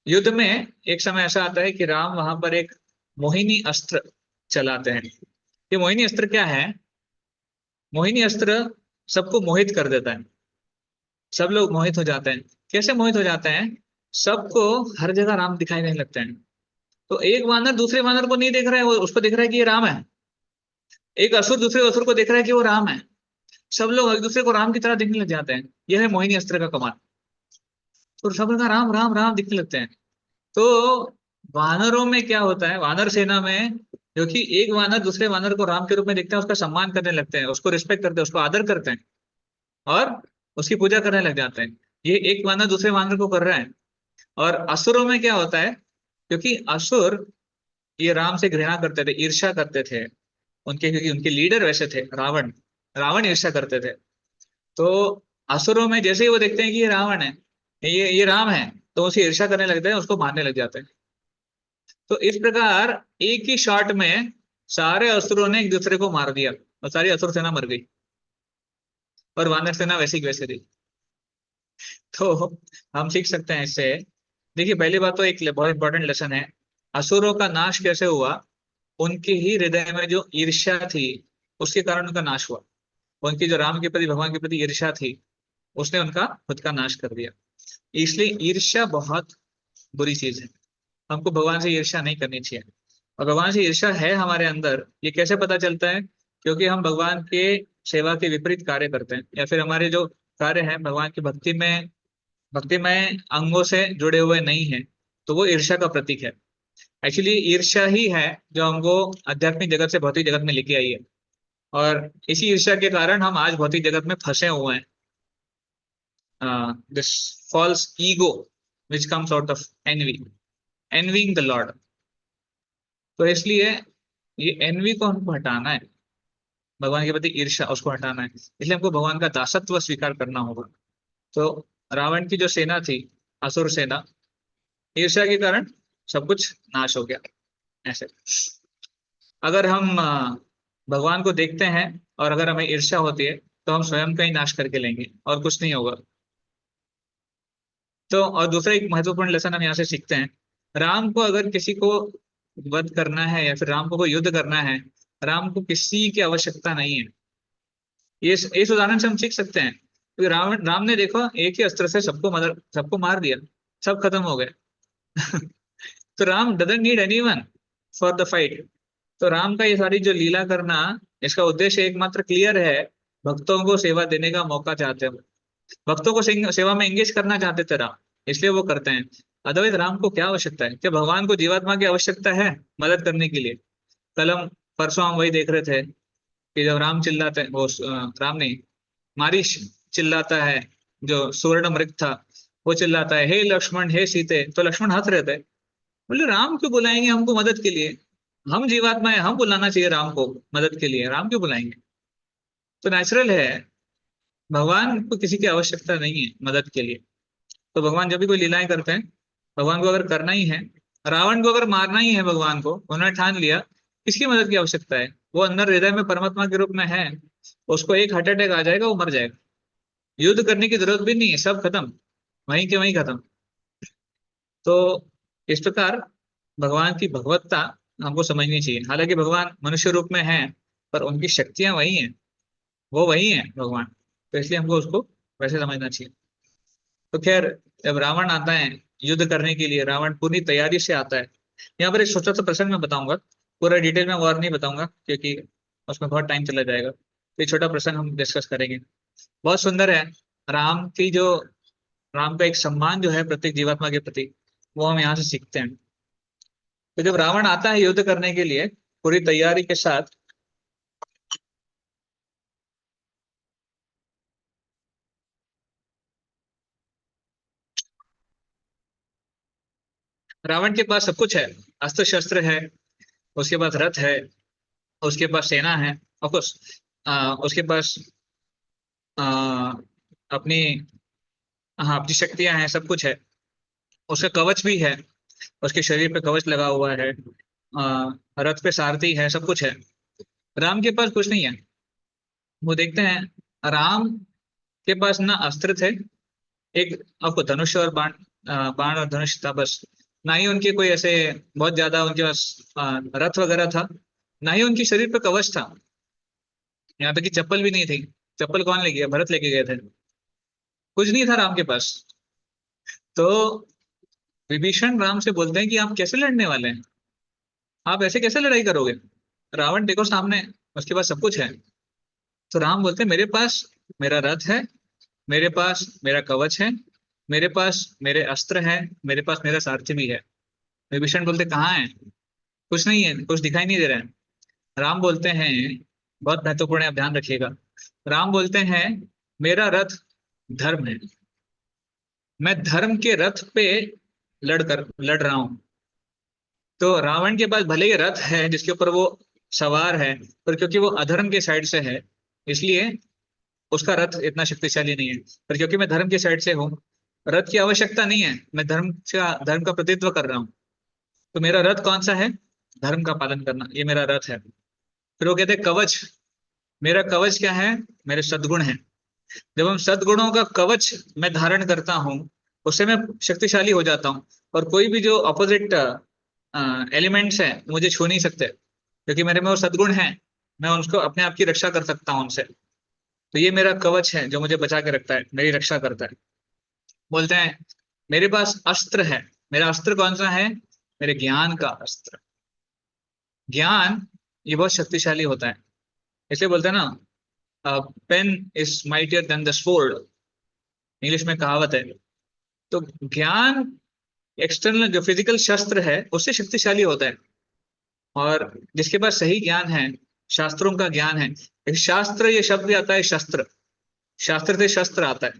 युद्ध में एक समय ऐसा आता है कि राम वहां पर एक मोहिनी अस्त्र चलाते हैं। ये मोहिनी अस्त्र क्या है? मोहिनी अस्त्र सबको मोहित कर देता है, सब लोग मोहित हो जाते हैं। कैसे मोहित हो जाते हैं? सबको हर जगह राम दिखाई नहीं लगते हैं। तो एक वानर दूसरे वानर को नहीं देख रहा है, वो उसको देख रहा है कि ये राम है। एक असुर दूसरे असुर को देख रहा है कि वो राम है। सब लोग एक दूसरे को राम की तरह दिखने लग जाते हैं। यह है मोहिनी अस्त्र का कमाल। तो सब लोग राम राम राम दिखने लगते हैं। तो वानरों में क्या होता है, वानर सेना में, जो कि एक वानर दूसरे वानर को राम के रूप में देखते हैं, उसका सम्मान करने लगते हैं, उसको रिस्पेक्ट करते हैं, उसको आदर करते हैं और उसकी पूजा करने लग जाते हैं। ये एक वानर दूसरे वानर को कर रहा है। और असुरों में क्या होता है, क्योंकि असुर ये राम से घृणा करते थे, ईर्ष्या करते थे उनके, क्योंकि उनके लीडर वैसे थे, रावण। रावण ईर्ष्या करते थे। तो असुरों में जैसे ही वो देखते हैं कि ये रावण है, ये राम है, तो उसे ईर्ष्या करने लगते हैं, उसको मारने लग जाते हैं। तो इस प्रकार एक ही शॉट में सारे असुरों ने एक दूसरे को मार दिया और सारी असुर सेना मर गई और वानर सेना वैसी की वैसी रही। तो हम सीख सकते हैं इससे। देखिए, पहली बात तो एक बहुत इंपॉर्टेंट लेसन है, असुरों का नाश कैसे हुआ? उनके ही हृदय में जो ईर्ष्या थी, उसके कारण उनका नाश हुआ। उनकी जो राम के प्रति, भगवान के प्रति ईर्ष्या थी, उसने उनका खुद का नाश कर दिया। इसलिए ईर्ष्या बहुत बुरी चीज है। हमको भगवान से ईर्ष्या नहीं करनी चाहिए। और भगवान से ईर्ष्या है हमारे अंदर, ये कैसे पता चलता है? क्योंकि हम भगवान के सेवा के विपरीत कार्य करते हैं, या फिर हमारे जो कार्य हैं भगवान की भक्तिमय अंगों से जुड़े हुए नहीं हैं, तो वो ईर्ष्या का प्रतीक है। एक्चुअली ईर्ष्या ही है जो हमको आध्यात्मिक जगत से भौतिक जगत में लेके आई है। और इसी ईर्ष्या के कारण हम आज भौतिक जगत में फंसे हुए हैं। This false ego which comes out of envying the Lord. तो इसलिए ये एनवी को हमको हटाना है, भगवान के प्रति ईर्ष्या उसको हटाना है। इसलिए हमको भगवान का दासत्व स्वीकार करना होगा। तो रावण की जो सेना थी, असुर सेना, ईर्ष्या के कारण सब कुछ नाश हो गया। ऐसे अगर हम भगवान को देखते हैं और अगर हमें ईर्ष्या होती है, तो हम स्वयं का ही नाश करके लेंगे और कुछ नहीं होगा। तो और दूसरा एक महत्वपूर्ण लेसन हम यहाँ से सीखते हैं, राम को अगर किसी को वध करना है या फिर राम को कोई युद्ध करना है, राम को किसी की आवश्यकता नहीं है। ये इस उदाहरण से हम सीख सकते हैं, क्योंकि राम ने देखो एक ही अस्त्र से सबको मार दिया, सब खत्म हो गए। तो Ram doesn't need anyone for the fight. तो राम का ये सारी जो लीला करना, इसका उद्देश्य एकमात्र क्लियर है, भक्तों को सेवा देने का मौका चाहते हैं। भक्तों को सेवा में एंगेज करना चाहते थे राम, इसलिए वो करते हैं। अदरवाइज राम को क्या आवश्यकता है? क्या भगवान को जीवात्मा की आवश्यकता है मदद करने के लिए? कल हम परसों हम वही देख रहे थे कि जब राम चिल्लाते हैं, वो राम नहीं, मारीश चिल्लाता है, जो सुवर्ण मृग था, वो चिल्लाता है, हे लक्ष्मण हे सीते, तो लक्ष्मण हंस रहे थे। बोले राम क्यों बुलाएंगे हमको मदद के लिए? हम जीवात्मा है, हम बुलाना चाहिए राम को मदद के लिए, राम क्यों बुलाएंगे? तो नेचुरल है, भगवान को किसी की आवश्यकता नहीं है मदद के लिए। तो भगवान जब भी कोई लीलाएं करते हैं, भगवान को अगर करना ही है, रावण को अगर मारना ही है भगवान को, उन्होंने ठान लिया, किसकी मदद की आवश्यकता है? वो अंदर हृदय में परमात्मा के रूप में है, उसको एक हार्ट अटैक आ जाएगा, वो मर जाएगा। युद्ध करने की जरूरत भी नहीं है, सब खत्म, वहीं के वहीं खत्म। तो इस प्रकार भगवान की भगवत्ता हमको समझनी चाहिए। हालांकि भगवान मनुष्य रूप में है, पर उनकी शक्तियां वही हैं, वो वही है भगवान। तो इसलिए हमको उसको वैसे समझना चाहिए। तो खैर, जब रावण आता है युद्ध करने के लिए, रावण पूरी तैयारी से आता है। यहाँ पर एक छोटा सा प्रसंग मैं बताऊंगा, पूरा डिटेल में और नहीं बताऊंगा क्योंकि उसमें बहुत टाइम चला जाएगा। तो ये छोटा प्रसंग हम डिस्कस करेंगे, बहुत सुंदर है। राम की जो राम का एक सम्मान जो है प्रत्येक जीवात्मा के प्रति, वो हम यहाँ से सीखते हैं। तो जब रावण आता है युद्ध करने के लिए, पूरी तैयारी के साथ रावण के पास सब कुछ है, अस्त्र शस्त्र है, उसके पास रथ है, उसके पास सेना है, ऑफकोर्स, उसके पास आ, अपनी, हाँ, अपनी शक्तियां हैं, सब कुछ है। उसका कवच भी है, उसके शरीर पे कवच लगा हुआ है, रथ पे सारथी है, सब कुछ है। राम के पास कुछ नहीं है। वो देखते हैं, राम के पास ना अस्त्र थे, एक आपको धनुष और बाण, बाण और धनुष था बस। ना ही उनके कोई ऐसे बहुत ज्यादा उनके पास रथ वगैरह था, ना ही उनके शरीर पे कवच था। यहाँ तक कि चप्पल भी नहीं थी। चप्पल कौन ले गया? भरत लेके गए थे। कुछ नहीं था राम के पास। तो विभीषण राम से बोलते हैं कि आप कैसे लड़ने वाले हैं? आप ऐसे कैसे लड़ाई करोगे? रावण देखो सामने, उसके पास सब कुछ है। तो राम बोलते हैं, मेरे पास मेरा रथ है, मेरे पास मेरा कवच है, मेरे पास मेरे अस्त्र हैं, मेरे पास मेरा सारथी भी है। विभीषण बोलते, कहाँ है? कुछ नहीं है, कुछ दिखाई नहीं दे रहा है। राम बोलते हैं, बहुत महत्वपूर्ण है, आप ध्यान रखिएगा। राम बोलते हैं, मेरा रथ धर्म है, मैं धर्म के रथ पे लड़ रहा हूं। तो रावण के पास भले ही रथ है जिसके ऊपर वो सवार है, पर क्योंकि वो अधर्म के साइड से है, इसलिए उसका रथ इतना शक्तिशाली नहीं है। पर क्योंकि मैं धर्म की साइड से हूँ, रथ की आवश्यकता नहीं है, मैं धर्म का प्रतिनिधित्व कर रहा हूँ। तो मेरा रथ कौन सा है? धर्म का पालन करना, ये मेरा रथ है। फिर वो कहते हैं कवच, मेरा कवच क्या है? मेरे सद्गुण हैं। जब हम सद्गुणों का कवच मैं धारण करता हूँ, उससे मैं शक्तिशाली हो जाता हूँ। और कोई भी जो अपोजिट एलिमेंट्स हैं मुझे छू नहीं सकते, क्योंकि मेरे में वो सद्गुण हैं। मैं उसको अपने आप की रक्षा कर सकता हूँ उनसे। तो ये मेरा कवच है जो मुझे बचा के रखता है, मेरी रक्षा करता है। बोलते हैं, मेरे पास अस्त्र है, मेरा अस्त्र कौन सा है? मेरे ज्ञान का अस्त्र। ज्ञान ये बहुत शक्तिशाली होता है। इसलिए बोलते हैं ना, pen is mightier than the sword, English में कहावत है। तो ज्ञान एक्सटर्नल जो फिजिकल शस्त्र है उससे शक्तिशाली होता है। और जिसके पास सही ज्ञान है, शास्त्रों का ज्ञान है, एक शास्त्र ये शब्द भी आता है, शस्त्र, शास्त्र से शस्त्र आता है।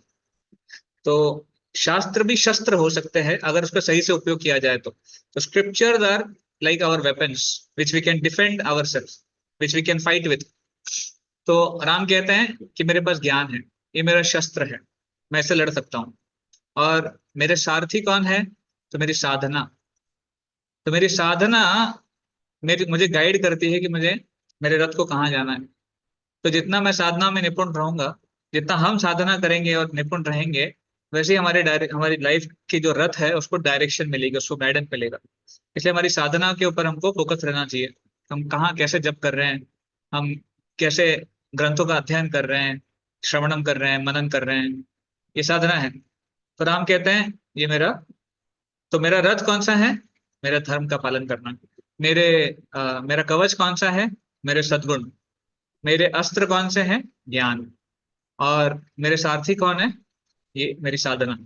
तो शास्त्र भी शस्त्र हो सकते हैं अगर उसका सही से उपयोग किया जाए तो scriptures are like our weapons which we can defend our self, which we can fight with. तो राम कहते हैं कि मेरे पास ज्ञान है, ये मेरा शस्त्र है, मैं इससे लड़ सकता हूँ। और मेरे सारथी कौन है? तो मेरी साधना। तो मेरी साधना मेरी मुझे गाइड करती है कि मुझे मेरे रथ को कहाँ जाना है। तो जितना मैं साधना में निपुण रहूंगा, जितना हम साधना करेंगे और निपुण रहेंगे, वैसे ही हमारी लाइफ की जो रथ है उसको डायरेक्शन मिलेगी, उसको गाइडेंस मिलेगा। इसलिए हमारी साधना के ऊपर हमको फोकस रहना चाहिए। हम कहाँ कैसे जप कर रहे हैं, हम कैसे ग्रंथों का अध्ययन कर रहे हैं, श्रवणम कर रहे हैं, मनन कर रहे हैं, ये साधना है। तो राम कहते हैं, ये मेरा, तो मेरा रथ कौन सा है? मेरा धर्म का पालन करना। मेरा कवच कौन सा है? मेरे सद्गुण। मेरे अस्त्र कौन से हैं? ज्ञान। और मेरे सारथी कौन है? ये मेरी साधना।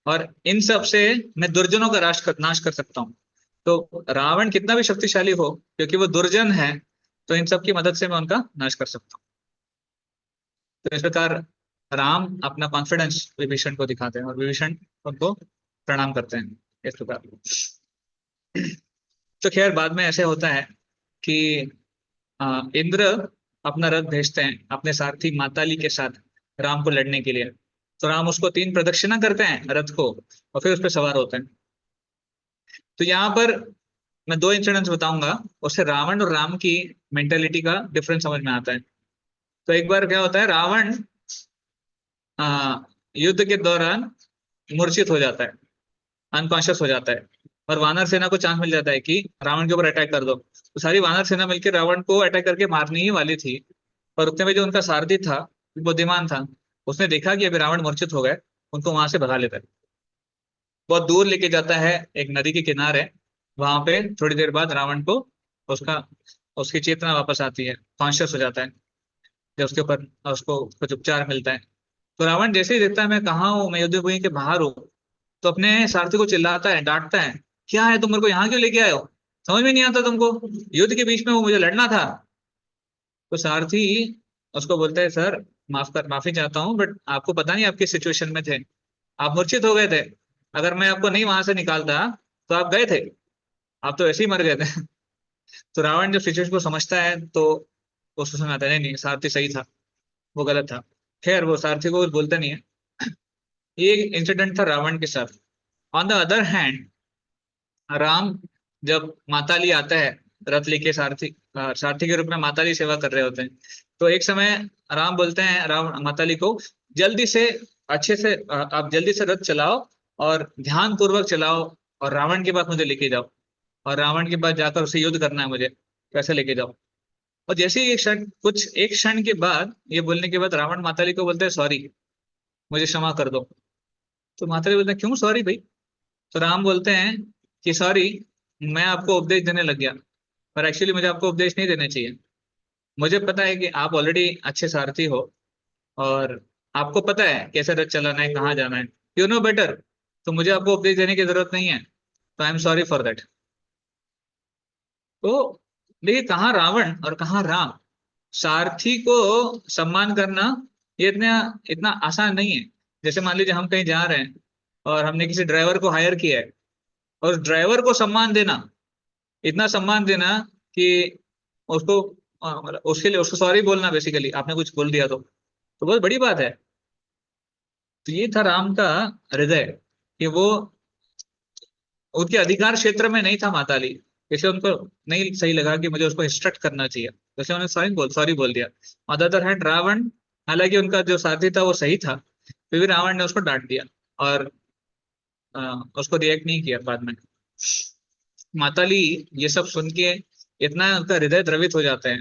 और इन सब से मैं दुर्जनों का नाश कर सकता हूँ। तो रावण कितना भी शक्तिशाली हो, क्योंकि वो दुर्जन है, तो इन सब की मदद से मैं उनका नाश कर सकता हूँ। तो इस प्रकार राम अपना कॉन्फिडेंस विभीषण को दिखाते हैं और विभीषण उनको प्रणाम करते हैं इस प्रकार। तो खैर बाद में ऐसे होता है कि इंद्र अपना रथ भेजते हैं अपने सारथी माताली के साथ राम को लड़ने के लिए। तो राम उसको 3 प्रदक्षिणा करते हैं रथ को, और फिर उस पर सवार होते हैं। तो यहाँ पर मैं 2 इंसिडेंट्स बताऊंगा, उससे रावण और राम की मेंटेलिटी का डिफरेंस समझ में आता है। तो एक बार क्या होता है, रावण आ, युद्ध के दौरान मूर्छित हो जाता है, अनकॉन्शियस हो जाता है। और वानर सेना को चांस मिल जाता है कि रावण के ऊपर अटैक कर दो। तो सारी वानर सेना मिलकर रावण को अटैक करके मारनी ही वाली थी। पर उतने में जो उनका सारथी था, बुद्धिमान था, उसने देखा कि अभी रावण मूर्छित हो गए, उनको वहां से भगा लेता है। बहुत दूर लेके जाता है, एक नदी के किनारे। वहां पे थोड़ी देर बाद रावण को उसका उसकी चेतना वापस आती है, कॉन्शियस हो जाता है। जब उसके ऊपर उसको कुछ उपचार मिलता है, तो रावण जैसे ही देखता है मैं कहाँ हूँ, मैं युद्ध भूमि के बाहर हूँ, तो अपने सारथी को चिल्लाता है, डांटता है, क्या है तुम मेरे को यहाँ क्यों लेके आए हो? समझ में नहीं आता तुमको, युद्ध के बीच में वो मुझे लड़ना था। तो सारथी उसको बोलता है, सर माफी चाहता हूँ, बट आपको पता नहीं आप किस सिचुएशन में थे, आप मूर्छित हो गए थे। अगर मैं आपको नहीं वहां से निकालता तो आप गए थे, आप तो ऐसे ही मर गए थे। तो रावण जब सिचुएशन को समझता है तो उसको समझ आता है, नहीं नहीं सारथी सही था, वो गलत था। खैर वो सारथी को कुछ बोलता नहीं है। ये एक इंसिडेंट था रावण के साथ। On the other hand, Ram जब माताली आता है रथ लेके, सारथी के रूप में माताली सेवा कर रहे होते हैं। तो एक समय राम बोलते हैं राम माताली को, जल्दी से अच्छे से आप जल्दी से रथ चलाओ और ध्यान पूर्वक चलाओ, और रावण के पास मुझे लेके जाओ, और रावण के पास जाकर उससे युद्ध करना है मुझे, कैसे लेके जाओ। और जैसे ही एक क्षण के बाद ये बोलने के बाद रावण माताली को बोलते हैं, सॉरी, मुझे क्षमा कर दो। तो माताली बोलते हैं, क्यों सॉरी भाई। तो राम बोलते हैं कि सॉरी, मैं आपको उपदेश देने लग गया, पर एक्चुअली मुझे आपको उपदेश नहीं देने चाहिए। मुझे पता है कि आप ऑलरेडी अच्छे सारथी हो, और आपको पता है कैसे रथ चलाना है, कहाँ जाना है, यू नो बेटर। तो मुझे आपको उपदेश देने की जरूरत नहीं है, तो I am sorry for that. तो देखिए, कहाँ रावण और कहाँ राम। सारथी को सम्मान करना ये इतना इतना आसान नहीं है। जैसे मान लीजिए हम कहीं जा रहे हैं और हमने किसी ड्राइवर को हायर किया है, और ड्राइवर को सम्मान देना, इतना सम्मान देना कि उसको मतलब उसके लिए उसको सॉरी बोलना, बेसिकली आपने कुछ बोल दिया तो बहुत बड़ी बात है। तो ये था राम का हृदय, कि वो उनके अधिकार क्षेत्र में नहीं था माताली, इसलिए उनको नहीं सही लगा कि मुझे उसको इंस्ट्रक्ट करना चाहिए, जैसे उन्होंने सॉरी बोल दिया। On the other hand Ravan, हालांकि उनका जो साथी था वो सही था, फिर भी रावण ने उसको डांट दिया, और उसको रिएक्ट नहीं किया बाद में। माताली ये सब सुन के इतना उनका हृदय द्रवित हो जाता है,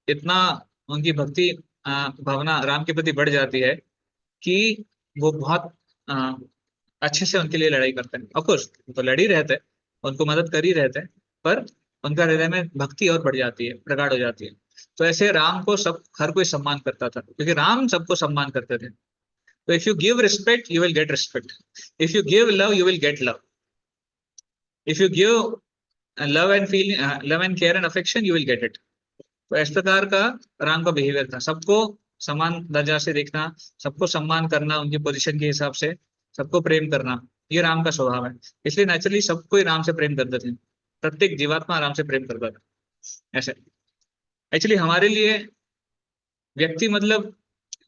इतना उनकी भक्ति भावना राम के प्रति बढ़ जाती है कि वो बहुत अ, अच्छे से उनके लिए लड़ाई करते हैं। ऑफ कोर्स तो लड़ ही रहते हैं, उनको मदद कर ही रहते हैं, पर उनका हृदय में भक्ति और बढ़ जाती है, प्रगाढ़ हो जाती है। तो ऐसे राम को सब हर कोई सम्मान करता था, क्योंकि राम सबको सम्मान करते थे। तो if you give respect you will get respect, if you give love you will get love, if you give love and care and affection you will get it. तो इस प्रकार का राम का बिहेवियर था, सबको समान दर्जा से देखना, सबको सम्मान करना उनकी पोजीशन के हिसाब से, सबको प्रेम करना, ये राम का स्वभाव है। इसलिए नेचुरली सबको ही राम से प्रेम करते थे, प्रत्येक जीवात्मा राम से प्रेम करता था ऐसे। एक्चुअली हमारे लिए व्यक्ति मतलब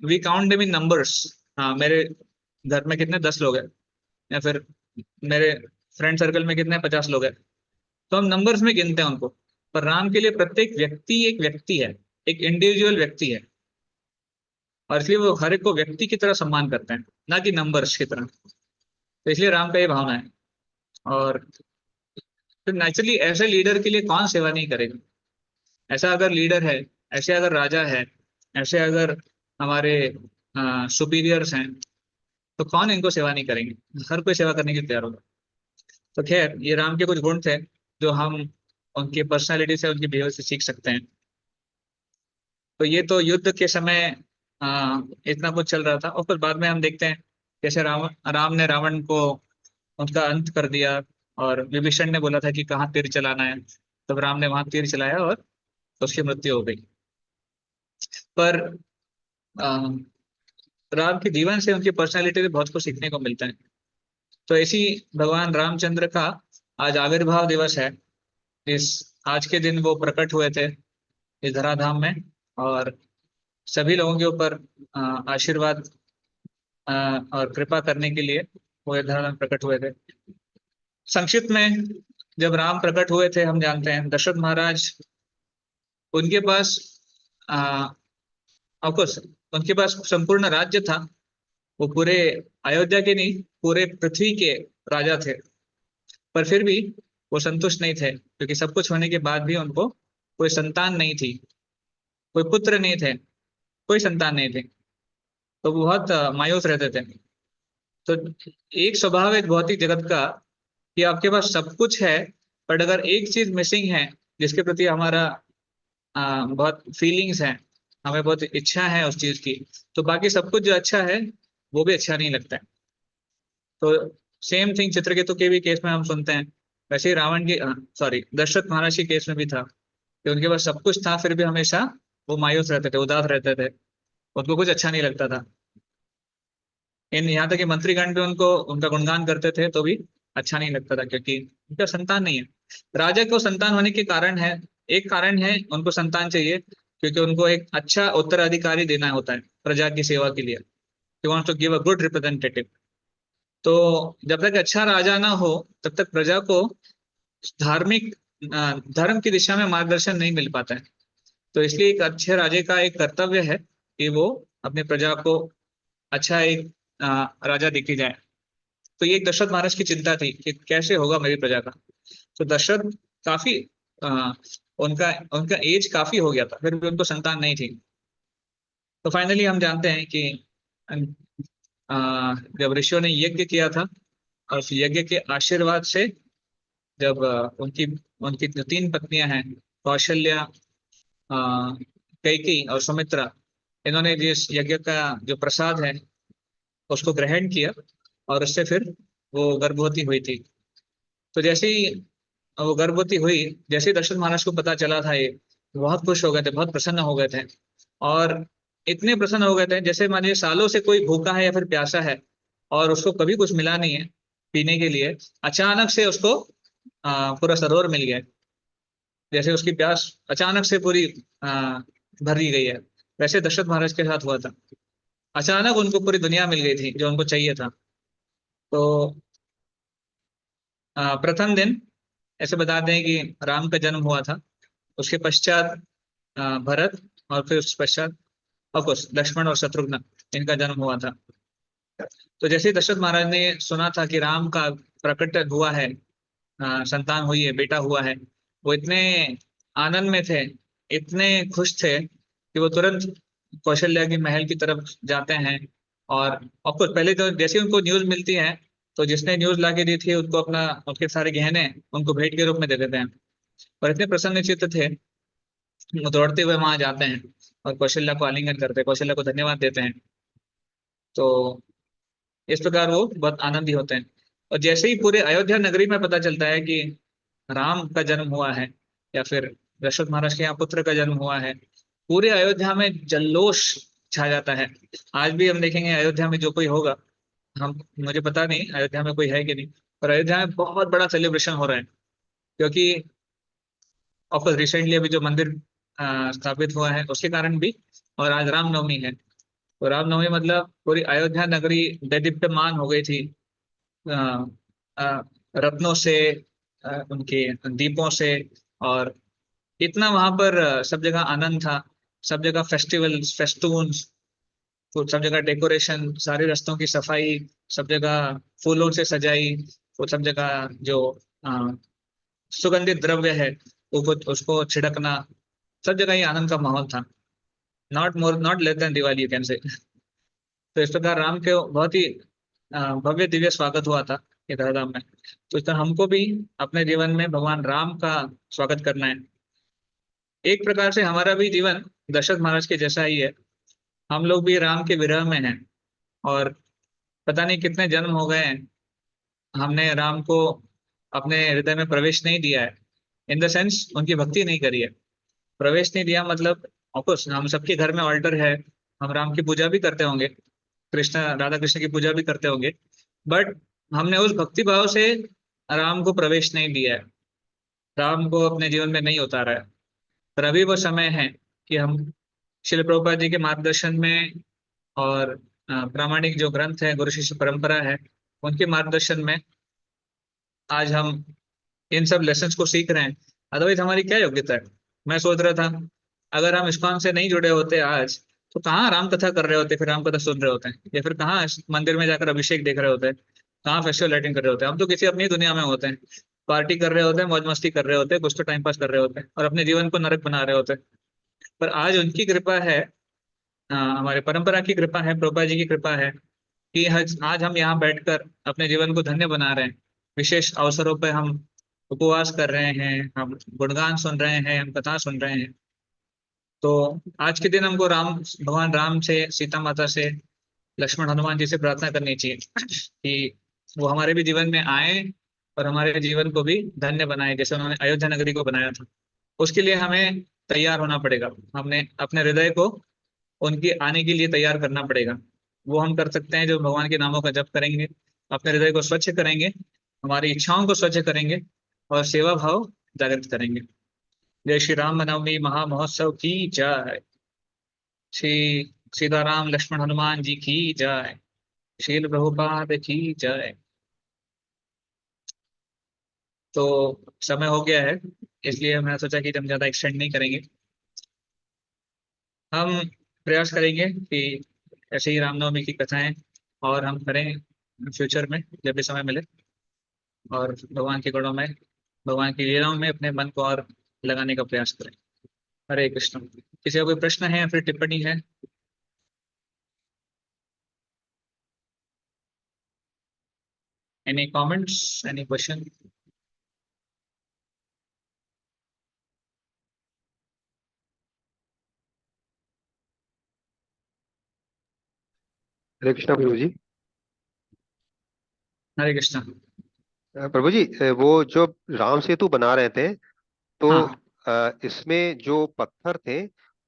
we count them in numbers. हाँ, मेरे घर में कितने 10 लोग हैं, या फिर मेरे फ्रेंड सर्कल में कितने 50 लोग हैं, तो हम नंबर्स में गिनते हैं उनको। पर राम के लिए प्रत्येक व्यक्ति एक व्यक्ति है, एक इंडिविजुअल व्यक्ति है, और इसलिए वो हर एक को व्यक्ति की तरह सम्मान करते हैं, ना कि नंबर्स की तरह। तो इसलिए राम का ये भावना है। और फिर नेचुरली ऐसे लीडर के लिए कौन सेवा नहीं करेगा। ऐसा अगर लीडर है, ऐसे अगर राजा है, ऐसे अगर हमारे सुपीरियर्स हैं, तो कौन इनको सेवा नहीं करेंगे, हर कोई सेवा करने के लिए तैयार होगा। तो खैर ये राम के कुछ गुण थे जो हम उनकी पर्सनालिटी से, उनके बिहेवियर से सीख सकते हैं। तो ये तो युद्ध के समय इतना कुछ चल रहा था, और फिर बाद में हम देखते हैं कैसे राम ने रावण को उनका अंत कर दिया, और विभीषण ने बोला था कि कहाँ तीर चलाना है, तब राम ने वहां तीर चलाया और उसकी मृत्यु हो गई। पर आ, राम के जीवन से, उनकी पर्सनैलिटी से बहुत कुछ सीखने को मिलता है। तो ऐसी भगवान रामचंद्र का आज आविर्भाव दिवस है। इस आज के दिन वो प्रकट हुए थे इस धराधाम में, और सभी लोगों के ऊपर आशीर्वाद अ, और कृपा करने के लिए वो इस धराधाम में प्रकट हुए थे। संक्षिप्त में, जब राम प्रकट हुए थे, हम जानते हैं दशरथ महाराज, उनके पास ऑफकोर्स उनके पास संपूर्ण राज्य था। वो पूरे अयोध्या के नहीं, पूरे पृथ्वी के राजा थे, पर फिर भी वो संतुष्ट नहीं थे, क्योंकि सब कुछ होने के बाद भी उनको कोई संतान नहीं थी, कोई पुत्र नहीं थे, कोई संतान नहीं थे। तो वो बहुत मायूस रहते थे। तो एक स्वभाव है भौतिक जगत का, कि आपके पास सब कुछ है, बट अगर एक चीज मिसिंग है जिसके प्रति हमारा बहुत फीलिंग्स हैं, हमें बहुत इच्छा है उस चीज की, तो बाकी सब कुछ जो अच्छा है वो भी अच्छा नहीं लगता है। तो सेम थिंग चित्रकेतु के भी केस में हम सुनते हैं वैसे ही रावण की, सॉरी, दशरथ महाराज के केस में भी था कि उनके पास सब कुछ था, फिर भी हमेशा वो मायूस रहते थे, उदास रहते थे, उनको कुछ अच्छा नहीं लगता था। इन यहाँ तक कि मंत्रीगण भी उनको, उनका गुणगान करते थे तो भी अच्छा नहीं लगता था, क्योंकि उनका संतान नहीं है। राजा को संतान होने के कारण है, एक कारण है उनको संतान चाहिए, क्योंकि उनको एक अच्छा उत्तराधिकारी देना होता है प्रजा की सेवा के लिए। He wants to give a good representative. तो जब तक अच्छा राजा ना हो, तब तक प्रजा को धार्मिक धर्म की दिशा में मार्गदर्शन नहीं मिल पाता है। तो इसलिए एक अच्छे राजे का एक कर्तव्य है कि वो अपने प्रजा को अच्छा एक राजा दिखी जाए। तो ये एक दशरथ महाराज की चिंता थी कि कैसे होगा मेरी प्रजा का। तो दशरथ काफी, आ, उनका उनका एज काफी हो गया था, फिर भी उनको संतान नहीं थी। तो फाइनली हम जानते हैं कि जब ऋषियों ने यज्ञ किया था, और उस यज्ञ के आशीर्वाद से जब उनकी उनकी जो तीन पत्नियां हैं, कौशल्या, कैकेयी और सुमित्रा, इन्होंने जिस यज्ञ का जो प्रसाद है उसको ग्रहण किया, और उससे फिर वो गर्भवती हुई थी। तो जैसे ही वो गर्भवती हुई, जैसे ही दशरथ महाराज को पता चला था, ये बहुत खुश हो गए थे, बहुत प्रसन्न हो गए थे। और इतने प्रसन्न हो गए थे जैसे मानिए सालों से कोई भूखा है या फिर प्यासा है, और उसको कभी कुछ मिला नहीं है पीने के लिए, अचानक से उसको पूरा सरोवर मिल गया। जैसे उसकी प्यास अचानक से पूरी आ, भर दी गई है, वैसे दशरथ महाराज के साथ हुआ था। अचानक उनको पूरी दुनिया मिल गई थी जो उनको चाहिए था। तो प्रथम दिन ऐसे बता दें कि राम का जन्म हुआ था। उसके पश्चात भरत, और फिर उसके पश्चात ऑफकोर्स लक्ष्मण और शत्रुघ्न, इनका जन्म हुआ था। तो जैसे ही दशरथ महाराज ने सुना था कि राम का प्रकट हुआ है, संतान हुई है, बेटा हुआ है, वो इतने आनंद में थे, इतने खुश थे कि वो तुरंत कौशल्या की महल की तरफ जाते हैं। और ऑफकोर्स पहले तो जैसे ही उनको न्यूज मिलती है, तो जिसने न्यूज ला के दी थी उनको अपना, उसके सारे गहने उनको भेंट के रूप में दे देते हैं। और इतने प्रसन्न चित्त थे, वो दौड़ते हुए वहां जाते हैं और कौशल्या को आलिंगन करते हैं, कौशल्या को धन्यवाद देते हैं। तो इस प्रकार वो बहुत आनंदी होते हैं। और जैसे ही पूरे अयोध्या नगरी में पता चलता है कि राम का जन्म हुआ है, या फिर दशरथ महाराज के यहाँ पुत्र का जन्म हुआ है, पूरे अयोध्या में जल्लोष छा जाता है। आज भी हम देखेंगे अयोध्या में जो कोई होगा, हम, मुझे पता नहीं अयोध्या में कोई है कि नहीं, पर अयोध्या में बहुत बड़ा सेलिब्रेशन हो रहा है, क्योंकि ऑफकोर्स रिसेंटली अभी जो मंदिर स्थापित हुआ है उसके कारण भी, और आज रामनवमी है। तो रामनवमी मतलब पूरी अयोध्या नगरी दैदीप्यमान हो गई थी, अ, अ, रत्नों से, उनके दीपों से। और इतना वहां पर सब जगह आनंद था, सब जगह फेस्टिवल्स, फेस्टून्स, तो सब जगह डेकोरेशन, सारे रास्तों की सफाई, सब जगह फूलों से सजाई, वो सब जगह जो अ, सुगंधित द्रव्य है उसको छिड़कना, सब जगह ही आनंद का माहौल था। Not more not less than Diwali, you can say. तो इस प्रकार राम के बहुत ही भव्य दिव्य स्वागत हुआ था ये धराधाम में। तो इस तरह हमको भी अपने जीवन में भगवान राम का स्वागत करना है। एक प्रकार से हमारा भी जीवन दशरथ महाराज के जैसा ही है। हम लोग भी राम के विरह में हैं, और पता नहीं कितने जन्म हो गए हैं, हमने राम को अपने हृदय में प्रवेश नहीं दिया है, इन द सेंस उनकी भक्ति नहीं करी है। प्रवेश नहीं दिया मतलब, ऑफकोर्स हम सबके घर में ऑल्टर है, हम राम की पूजा भी करते होंगे, कृष्ण राधा कृष्ण की पूजा भी करते होंगे, बट हमने उस भक्ति भाव से राम को प्रवेश नहीं दिया है, राम को अपने जीवन में नहीं उतारा है। पर अभी वो समय है कि हम शिल प्रभुपाद जी के मार्गदर्शन में, और प्रामाणिक जो ग्रंथ है, गुरु शिष्य परंपरा है, उनके मार्गदर्शन में आज हम इन सब लेसन्स को सीख रहे हैं। अदरवाइज हमारी क्या योग्यता है। मैं सोच रहा था, अगर हम इस्कॉन से नहीं जुड़े होते आज, तो कहाँ राम कथा कर रहे होते, फिर राम कथा सुन रहे होते हैं, या फिर कहाँ इस मंदिर में जाकर अभिषेक देख रहे होते हैं, कहाँ फेस्टिवल लाइटिंग कर रहे होते हैं। हम तो किसी अपनी दुनिया में होते हैं, पार्टी कर रहे होते हैं, मौज मस्ती कर रहे होते हैं, कुछ तो टाइम पास कर रहे होते हैं, और अपने जीवन को नरक बना रहे होते हैं। पर आज उनकी कृपा है, हमारे परंपरा की कृपा है, प्रभुपाद जी की कृपा है कि आज हम यहाँ बैठकर अपने जीवन को धन्य बना रहे हैं। विशेष अवसरों पर हम उपवास कर रहे हैं, हम गुणगान सुन रहे हैं, हम कथा सुन रहे हैं। तो आज के दिन हमको भगवान राम से, सीता माता से, लक्ष्मण हनुमान जी से प्रार्थना करनी चाहिए कि वो हमारे भी जीवन में आए, और हमारे जीवन को भी धन्य बनाए, जैसे उन्होंने अयोध्या नगरी को बनाया था। उसके लिए हमें तैयार होना पड़ेगा, हमने अपने हृदय को उनके आने के लिए तैयार करना पड़ेगा। वो हम कर सकते हैं जो भगवान के नामों का जप करेंगे, अपने हृदय को स्वच्छ करेंगे, हमारी इच्छाओं को स्वच्छ करेंगे और सेवा भाव जागृत करेंगे। जय श्री राम नवमी महामहोत्सव की जय। श्री सीताराम लक्ष्मण हनुमान जी की जय। शील प्रभुपाद की जय। तो समय हो गया है, इसलिए मैं सोचा कि हम ज्यादा एक्सटेंड नहीं करेंगे। हम प्रयास करेंगे कि ऐसे ही रामनवमी की कथाएं और हम करें फ्यूचर में जब भी समय मिले, और भगवान के गुणों में, भगवान की लीलाओं में अपने मन को और लगाने का प्रयास करें। हरे कृष्ण। किसी का कोई प्रश्न है या फिर टिप्पणी है? Any comments, any question? Hare Krishna Prabhu ji. Hare Krishna. Prabhu ji, वो जो राम सेतु बना रहे थे, तो हाँ। इसमें जो पत्थर थे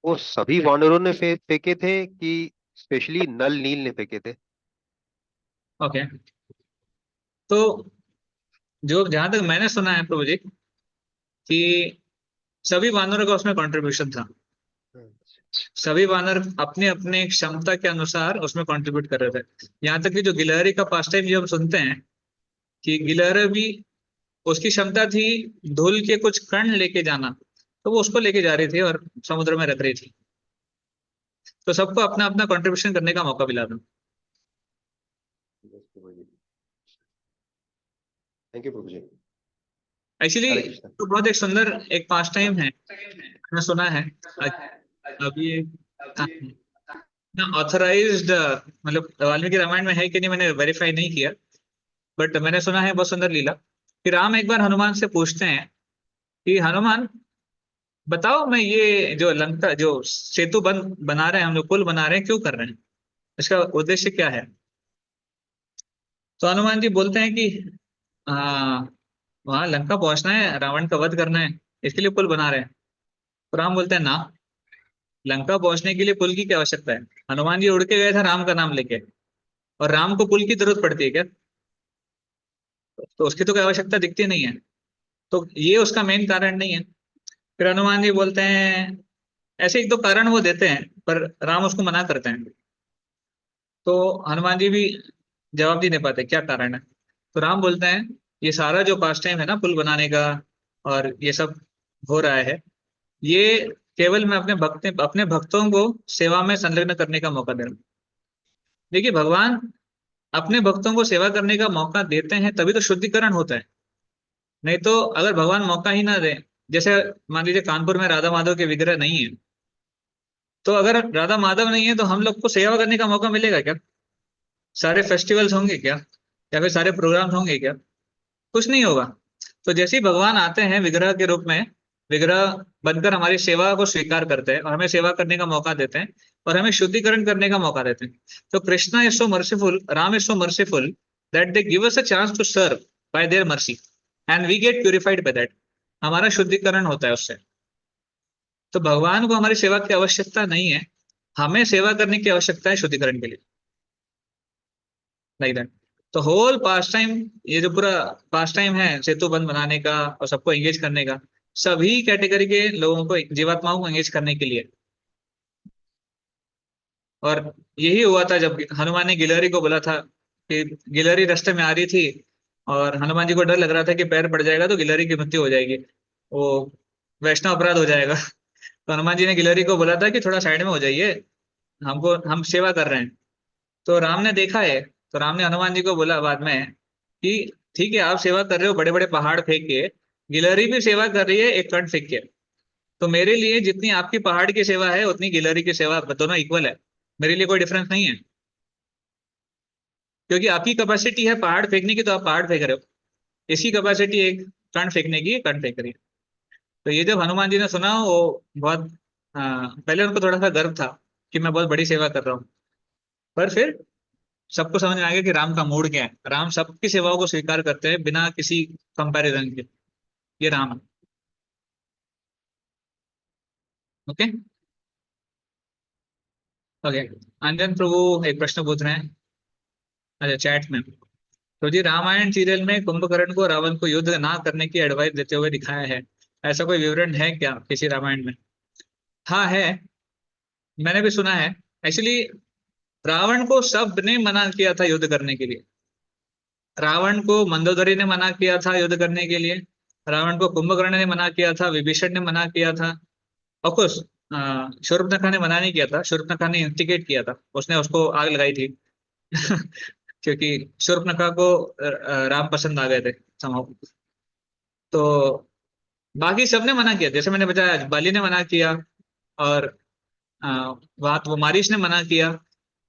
वो सभी वानरों ने फेंके थे कि स्पेशली नल नील ने फेंके थे? ओके। तो जो जहां तक मैंने सुना है प्रभु जी, कि सभी वानरों का उसमें कंट्रीब्यूशन था। सभी वानर अपने अपने क्षमता के अनुसार उसमें कंट्रीब्यूट कर रहे थे। यहाँ तक कि जो गिलहरी का पास टाइम जो हम सुनते हैं, कि गिलहरी भी, उसकी क्षमता थी धूल के कुछ कण लेके जाना, तो वो उसको लेके जा रही थी और समुद्र में रख रही थी। तो सबको अपना अपना कंट्रीब्यूशन करने का मौका मिला था। Thank you Prabhu ji. Actually Hare Krishna. तो बहुत एक सुंदर एक पास टाइम है, मैंने सुना है। अभी ना ऑथराइज्ड, मतलब वाल्मीकि रामायण में है कि नहीं मैंने वेरीफाई नहीं किया, बट मैंने सुना है बहुत सुंदर लीला, कि राम एक बार हनुमान से पूछते हैं कि हनुमान बताओ, मैं ये जो लंका जो सेतु बन बना रहे हैं, हम लोग पुल बना रहे हैं, क्यों कर रहे हैं, इसका उद्देश्य क्या है? तो हनुमान जी बोलते हैं कि हाँ, वहां लंका पहुंचना है, रावण का वध करना है, इसके लिए पुल बना रहे हैं। तो राम बोलते हैं ना, लंका पहुंचने के लिए पुल की क्या आवश्यकता है? हनुमान जी उड़ के गए थे राम का नाम लेके, और राम को पुल की जरूरत पड़ती है क्या? तो उसकी तो कोई आवश्यकता दिखती नहीं है। तो ये उसका मेन कारण नहीं है। फिर हनुमान जी बोलते हैं, ऐसे एक दो कारण वो देते हैं, पर राम उसको मना करते हैं। तो हनुमान जी भी जवाब नहीं दे पाते क्या कारण है। तो राम बोलते हैं, ये सारा जो पास टाइम है ना पुल बनाने का, और ये सब हो रहा है, ये केवल मैं अपने भक्तों को सेवा में संलग्न करने का मौका दे रहा हूँ। देखिए, भगवान अपने भक्तों को सेवा करने का मौका देते हैं तभी तो शुद्धिकरण होता है। नहीं तो अगर भगवान मौका ही ना दे, जैसे मान लीजिए कानपुर में राधा माधव के विग्रह नहीं है, तो अगर राधा माधव नहीं है तो हम लोग को सेवा करने का मौका मिलेगा क्या? सारे फेस्टिवल्स होंगे क्या? या फिर सारे प्रोग्राम्स होंगे क्या? कुछ नहीं होगा। तो जैसे ही भगवान आते हैं विग्रह के रूप में, विग्रह बनकर हमारी सेवा को स्वीकार करते हैं और हमें सेवा करने का मौका देते हैं, और हमें शुद्धिकरण करने का मौका देते हैं। तो Krishna is so merciful, Ram is so merciful, that they give us a chance to serve by their mercy, and we get purified by that. हमारा शुद्धिकरण होता है उससे। तो भगवान को हमारी सेवा की आवश्यकता नहीं है, हमें सेवा करने की आवश्यकता है शुद्धिकरण के लिए। Like that. तो होल पास टाइम, ये जो पूरा पास टाइम है सेतु बंद बनाने का और सबको एंगेज करने का, सभी कैटेगरी के लोगों को, जीवात्माओं को एंगेज करने के लिए। और यही हुआ था जब हनुमान ने गिलहरी को बोला था, कि गिलहरी रास्ते में आ रही थी और हनुमान जी को डर लग रहा था कि पैर पड़ जाएगा तो गिलहरी की मृत्यु हो जाएगी, वो वैष्णव अपराध हो जाएगा। तो हनुमान जी ने गिलहरी को बोला था कि थोड़ा साइड में हो जाइए, हमको, हम सेवा कर रहे हैं। तो राम ने देखा है, तो राम ने हनुमान जी को बोला बाद में कि ठीक है, आप सेवा कर रहे हो बड़े बड़े पहाड़ फेंक के, गिलहरी भी सेवा कर रही है एक कण फेंक के। तो मेरे लिए जितनी आपकी पहाड़ की सेवा है उतनी गिलहरी की सेवा, दोनों इक्वल है। मेरे लिए कोई डिफरेंस नहीं है, क्योंकि आपकी कैपेसिटी है पहाड़ फेंकने की तो आप पहाड़ फेंक रहे हो, इसकी कैपेसिटी एक कण फेंकने की, कण फेंक रही है। तो ये जब हनुमान जी ने सुना, वो बहुत, पहले उनको थोड़ा सा गर्व था कि मैं बहुत बड़ी सेवा कर रहा हूँ, पर फिर सबको समझ में आ गया कि राम का मूड क्या है। राम सबकी सेवाओं को स्वीकार करते हैं बिना किसी कंपैरिजन के। ये राम है। ओके। ओके। अंजन प्रभु एक प्रश्न पूछ रहे हैं, अच्छा चैट में। तो जी रामायण सीरियल में कुंभकर्ण को रावण को युद्ध ना करने की एडवाइस देते हुए दिखाया है, ऐसा कोई विवरण है क्या किसी रामायण में? हाँ है, मैंने भी सुना है। एक्चुअली रावण को सब ने मना किया था युद्ध करने के लिए। रावण को मंदोदरी ने मना किया था युद्ध करने के लिए, रावण को कुंभकर्ण ने मना किया था, विभीषण ने मना किया था। ऑफकोर्स शूर्पणखा ने मना नहीं किया था, शूर्पणखा ने इंस्टिगेट किया था, उसने उसको आग लगाई थी। क्योंकि शूर्पणखा को राम पसंद आ गए थे somehow। तो बाकी सबने मना किया, जैसे मैंने बताया बलि ने मना किया, और बात वो मारीच ने मना किया।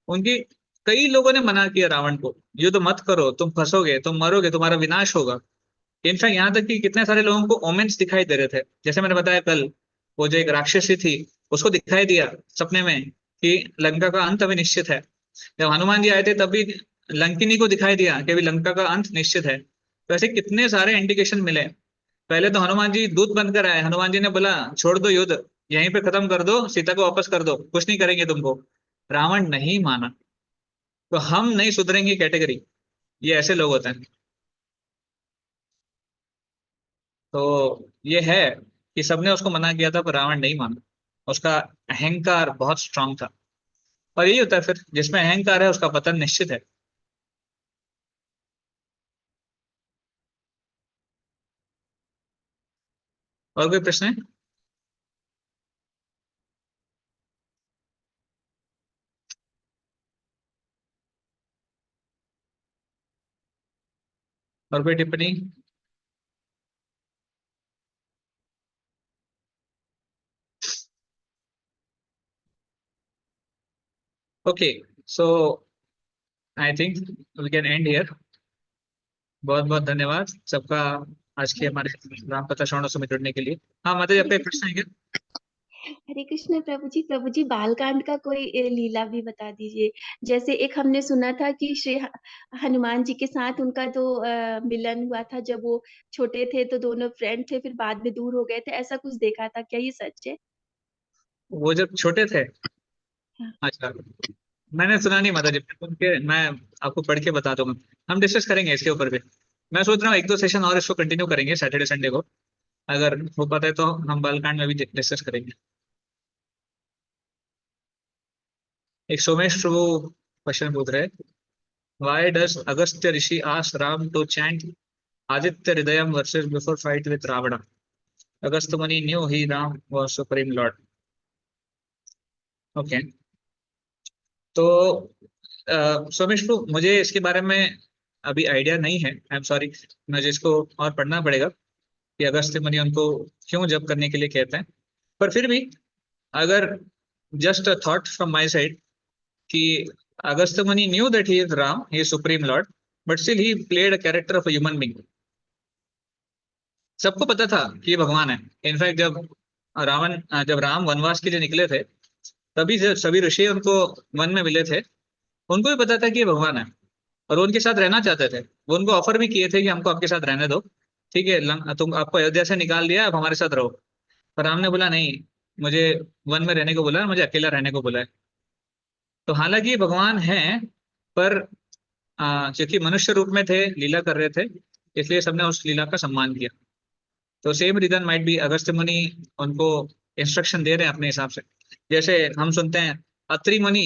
उनकी कई लोगों ने मना किया रावण को, युद्ध मत करो, तुम फंसोगे, तुम मरोगे, तुम्हारा विनाश होगा। इनफैक्ट यहाँ तक कि कितने सारे लोगों को ओमेंस दिखाई दे रहे थे, जैसे मैंने बताया कल, वो जो एक राक्षसी थी, उसको दिखाई दिया सपने में कि लंका का अंत अभी निश्चित है। जब हनुमान जी आए थे तब भी लंकिनी को दिखाई दिया कि अभी लंका का अंत निश्चित है। तो ऐसे कितने सारे इंडिकेशन मिले। पहले तो हनुमान जी दूत बनकर आए, हनुमान जी ने बोला छोड़ दो युद्ध, यहीं पे खत्म कर दो, सीता को वापस कर दो, कुछ नहीं करेंगे तुमको। रावण नहीं माना। तो हम नहीं सुधरेंगे कैटेगरी, ये ऐसे लोग होते हैं। तो ये है कि सबने उसको मना किया था पर रावण नहीं माना। उसका अहंकार बहुत स्ट्रांग था। और यही होता है फिर, जिसमें अहंकार है उसका पतन निश्चित है। और कोई प्रश्न है? और कोई टिप्पणी? Okay, so I think we can end here. बहुत बहुत धन्यवाद सबका आज के हमारे राम कथा श्रवण में जुड़ने के लिए। हाँ माता जी, हरे आपका एक प्रश्न कृष्ण। है क्या? हरे कृष्ण प्रभु जी बालकांड का कोई लीला भी बता दीजिए। जैसे एक हमने सुना था कि हनुमान जी के साथ उनका जो मिलन हुआ था जब वो छोटे थे, तो दोनों फ्रेंड थे, फिर बाद में दूर हो गए थे, ऐसा कुछ देखा था, क्या ये सच है? वो जब छोटे थे? हाँ। अच्छा, मैंने सुना नहीं माता जी, उनके मैं आपको पढ़ के बता दूंगा। हम डिस्कस करेंगे इसके ऊपर भी। मैं सोच रहा हूँ एक दो सेशन और इसको कंटिन्यू करेंगे सैटरडे संडे को, अगर हो पाता है तो हम बालकांड में भी डिस्कस करेंगे। एक सोमेश प्रभु क्वेश्चन पूछ रहे हैं, why does Agastya Rishi ask Ram to chant Aditya Hridayam verses before fight with Ravan? Agastya Muni knew he Ram was supreme lord. Okay. तो सोमेश प्रभु, मुझे इसके बारे में अभी आइडिया नहीं है, आई एम सॉरी। मुझे इसको और पढ़ना पड़ेगा कि अगस्त्य मुनि उनको क्यों जप करने के लिए कहते हैं। पर फिर भी अगर just a thought from my side कि अगस्त्य मुनि knew that he is Ram, he is supreme Lord, but still he played a character of a human being. सबको पता था कि ये भगवान है। इनफैक्ट जब राम वनवास के लिए निकले थे, तभी जब सभी ऋषि उनको वन में मिले थे, उनको भी पता था कि ये भगवान है, और वो उनके साथ रहना चाहते थे। वो उनको ऑफर भी किए थे कि हमको आपके साथ रहने दो, ठीक है, तुम आपको अयोध्या से निकाल दिया, अब हमारे साथ रहो। पर राम ने बोला नहीं, मुझे वन में रहने को बोला है, मुझे अकेला रहने को बोला है। तो हालांकि ये भगवान है, पर क्योंकि मनुष्य रूप में थे, लीला कर रहे थे, इसलिए सबने उस लीला का सम्मान किया। तो same reason might be Agastya Muni उनको इंस्ट्रक्शन दे रहे हैं अपने हिसाब से। जैसे हम सुनते हैं अत्रि मुनि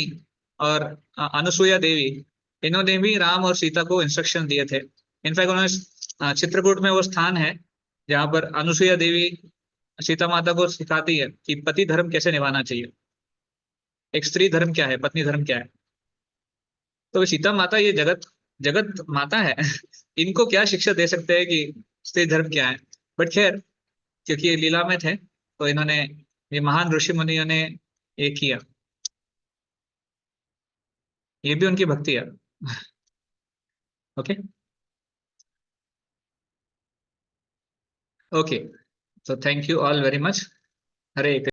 और अनुसुईया देवी, इन्होंने भी राम और सीता को इंस्ट्रक्शन दिए थे। इनफैक्ट उन्होंने चित्रकूट में वो स्थान है जहाँ पर अनुसुईया देवी सीता माता को सिखाती है कि पति धर्म कैसे निभाना चाहिए, एक स्त्री धर्म क्या है, पत्नी धर्म क्या है। तो सीता माता ये जगत जगत माता है। इनको क्या शिक्षा दे सकते हैं कि स्त्री धर्म क्या है। बट खैर, क्योंकि ये लीला में थे तो इन्होंने, ये महान ऋषि मुनियों ने ये किया। ये भी उनकी भक्ति है। Okay. Okay, so thank you all very much. Hare